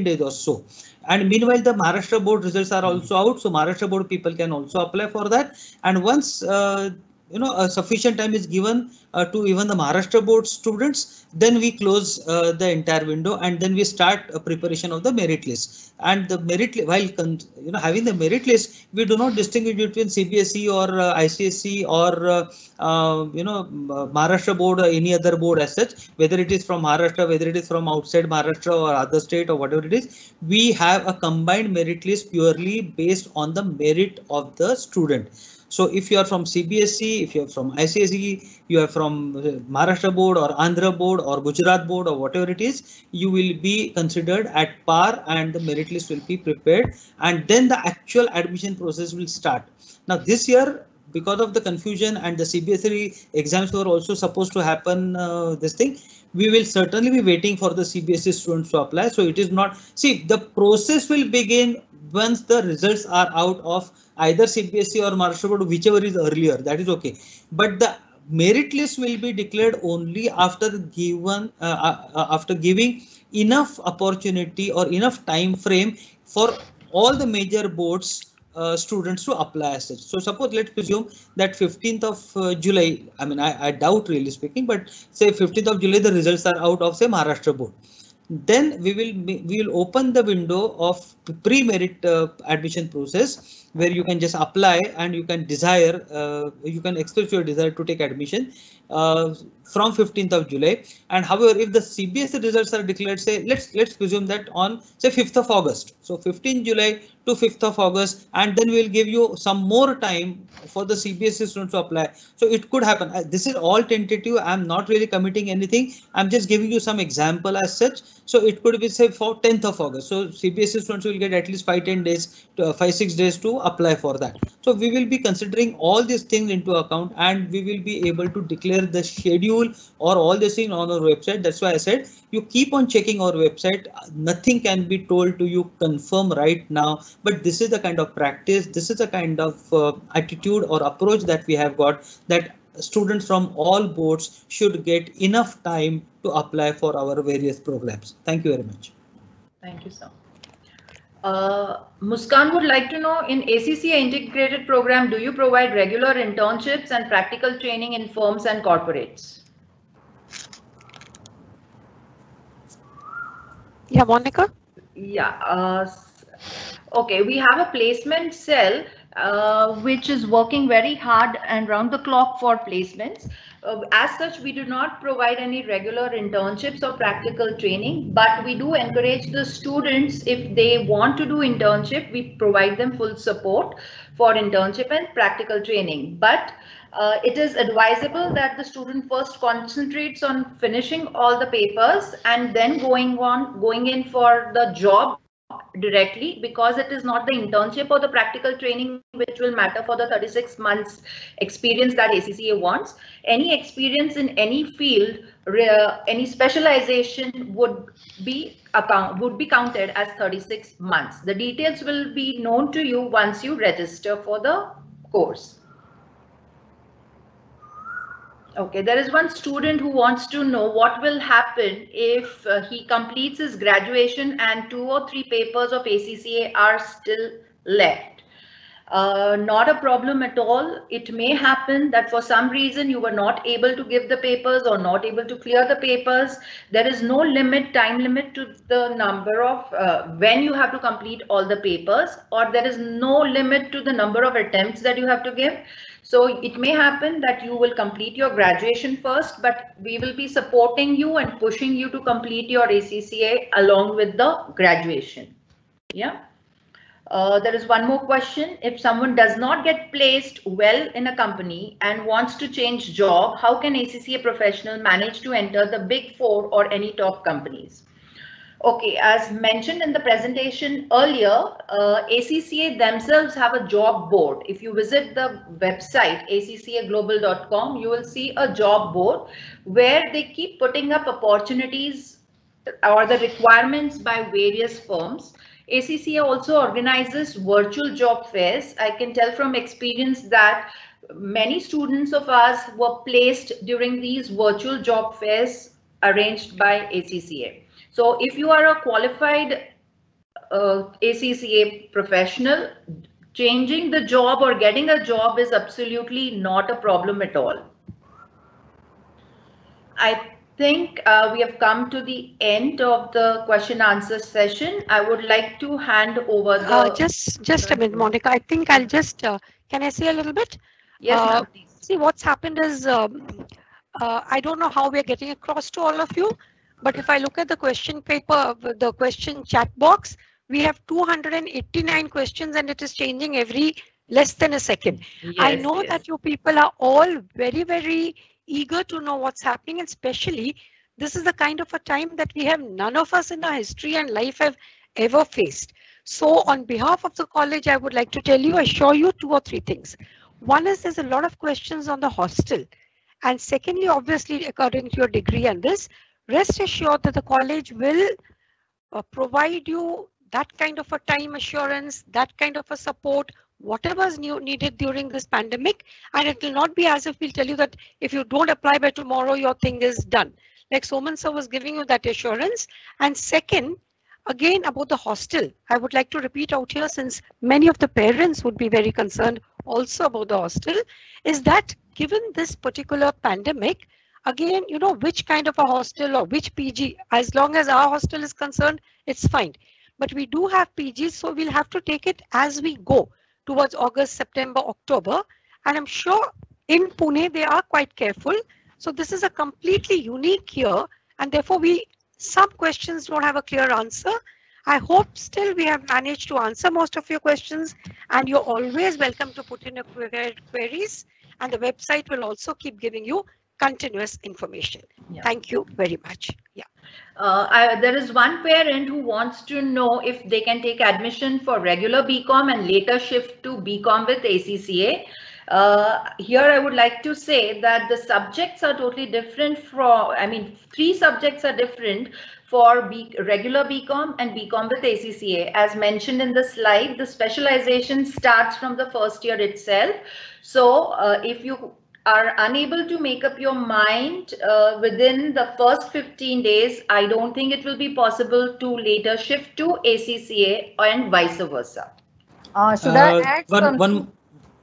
days or so. And meanwhile, the Maharashtra board results are also out, so Maharashtra board people can also apply for that. And once a sufficient time is given to even the Maharashtra board students, then we close the entire window, and then we start a preparation of the merit list. And the merit, while having the merit list, we do not distinguish between CBSE or ICSE or Maharashtra board or any other board as such, whether it is from Maharashtra, whether it is from outside Maharashtra or other state or whatever it is. We have a combined merit list purely based on the merit of the student. So if you are from CBSE, if you are from ICSE, you are from Maharashtra board or Andhra board or Gujarat board or whatever it is, you will be considered at par, and the merit list will be prepared, and then the actual admission process will start. Now this year, because of the confusion, and the CBSE exams were also supposed to happen this thing, we will certainly be waiting for the CBSE students to apply. So it is not, see, the process will begin once the results are out of either CBSE or Maharashtra board, whichever is earlier, that is okay. But the merit list will be declared only after giving enough opportunity or enough time frame for all the major boards students to apply as such. So suppose let's presume that 15th of July, I mean I doubt really speaking, but say 15th of July the results are out of say Maharashtra board. Then we will open the window of pre-merit admission process, where you can just apply and you can you can express your desire to take admission from 15th of July. And however, if the CBSE results are declared, say let's presume that on say 5th of August, so 15th July to 5th of August, and then we'll give you some more time for the CBSE students to apply. So it could happen. This is all tentative. I'm not really committing anything. I'm just giving you some example as such. So it could be say for 10th of August. So CBSE students will get at least 5-6 days to apply for that. So we will be considering all these things into account, and we will be able to declare the schedule or all these things on our website. That's why I said you keep on checking our website. Nothing can be told to you confirm right now, but this is the kind of practice, this is the kind of attitude or approach that we have got, that students from all boards should get enough time to apply for our various programs. Thank you very much. Thank you, sir. Muskan would like to know, in ACCA integrated program, do you provide regular internships and practical training in firms and corporates? Yeah, Monica? Yeah. Okay, we have a placement cell which is working very hard and round the clock for placements. As such, we do not provide any regular internships or practical training, but we do encourage the students, if they want to do internship, we provide them full support for internship and practical training. But it is advisable that the student first concentrates on finishing all the papers and then going in for the job directly, because it is not the internship or the practical training which will matter for the 36 months experience that ACCA wants. Any experience in any field, any specialization would be counted as 36 months. The details will be known to you once you register for the course. Okay, there is one student who wants to know what will happen if he completes his graduation and 2 or 3 papers of ACCA are still left. Not a problem at all. It may happen that for some reason you were not able to give the papers or not able to clear the papers. There is no limit, time limit to the number of when you have to complete all the papers, or there is no limit to the number of attempts that you have to give. So it may happen that you will complete your graduation first, but we will be supporting you and pushing you to complete your ACCA along with the graduation. Yeah. There is one more question. If someone does not get placed well in a company and wants to change job, how can ACCA professional manage to enter the Big Four or any top companies? Okay, as mentioned in the presentation earlier, ACCA themselves have a job board. If you visit the website accaglobal.com, you will see a job board where they keep putting up opportunities or the requirements by various firms. ACCA also organizes virtual job fairs. I can tell from experience that many students of ours were placed during these virtual job fairs arranged by ACCA. So if you are a qualified ACCA professional, changing the job or getting a job is absolutely not a problem at all. I think we have come to the end of the question answer session. I would like to hand over the... Just a minute, Monica. I think I'll just, can I say a little bit? Yes, please. See, what's happened is, I don't know how we're getting across to all of you, but if I look at the question paper, the question chat box, we have 289 questions and it is changing every less than a second. Yes, I know that you people are all very, very eager to know what's happening, and especially this is the kind of a time that we have none of us in our history and life have ever faced. So on behalf of the college, I would like to tell you, assure you 2 or 3 things. One is there's a lot of questions on the hostel. And secondly, obviously, according to your degree and this, rest assured that the college will provide you that kind of a time assurance, that kind of a support, whatever is needed during this pandemic. And it will not be as if we'll tell you that if you don't apply by tomorrow, your thing is done. Like Soman sir was giving you that assurance. And second, again, about the hostel, I would like to repeat out here, since many of the parents would be very concerned also about the hostel, is that given this particular pandemic, again, you know, which kind of a hostel or which PG, as long as our hostel is concerned, it's fine. But we do have PGs, so we'll have to take it as we go towards August, September, October. And I'm sure in Pune, they are quite careful. So this is a completely unique year, and therefore some questions don't have a clear answer. I hope still we have managed to answer most of your questions, and you're always welcome to put in your queries, and the website will also keep giving you continuous information. Yeah. Thank you very much. Yeah. There is one parent who wants to know if they can take admission for regular BCom and later shift to BCom with ACCA. Here I would like to say that the subjects are totally different from, 3 subjects are different for regular BCom and BCom with ACCA. As mentioned in the slide, the specialization starts from the first year itself. So if you are unable to make up your mind within the first 15 days, I don't think it will be possible to later shift to ACCA and vice versa. Should I add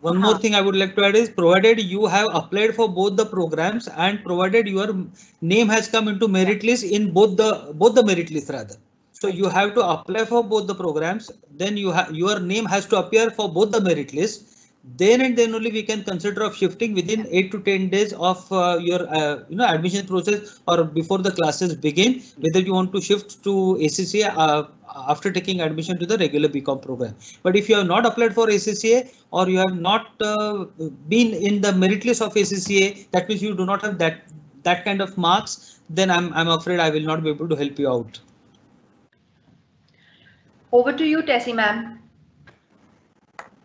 one more thing I would like to add is, provided you have applied for both the programs and provided your name has come into merit list in both the merit lists rather. So you have to apply for both the programs, then your name has to appear for both the merit lists. Then and then only we can consider of shifting within 8 to 10 days of your admission process or before the classes begin, whether you want to shift to ACCA after taking admission to the regular BCom program. But if you have not applied for ACCA or you have not been in the merit list of ACCA, that means you do not have that kind of marks, then I'm afraid I will not be able to help you out. Over to you, Tessie ma'am.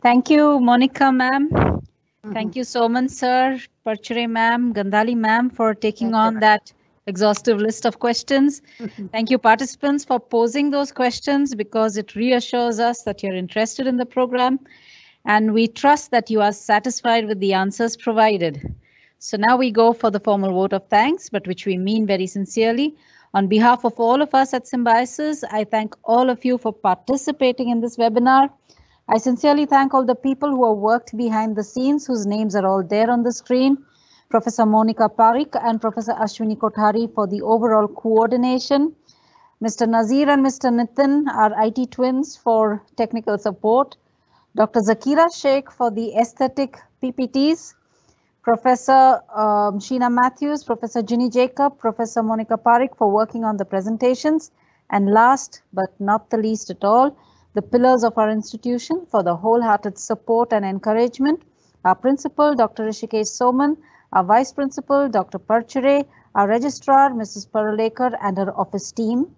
Thank you, Monica ma'am. Thank you, Soman sir, Parchure ma'am, Gandhali ma'am for taking on that exhaustive list of questions. Thank you, participants, for posing those questions, because it reassures us that you're interested in the program, and we trust that you are satisfied with the answers provided. So now we go for the formal vote of thanks, but which we mean very sincerely. On behalf of all of us at Symbiosis, I thank all of you for participating in this webinar. I sincerely thank all the people who have worked behind the scenes, whose names are all there on the screen. Professor Monica Parikh and Professor Ashwini Kothari for the overall coordination. Mr. Nazir and Mr. Nitin, our IT twins, for technical support. Dr. Zakira Sheikh for the aesthetic PPTs. Professor Sheena Matthews, Professor Ginny Jacob, Professor Monica Parikh for working on the presentations. And last but not the least at all, the pillars of our institution for the wholehearted support and encouragement. Our principal, Dr. Rishikesh Soman, our vice principal, Dr. Parchure, our registrar, Mrs. Parulekar, and her office team.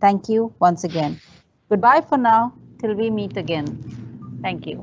Thank you once again. Goodbye for now, till we meet again. Thank you.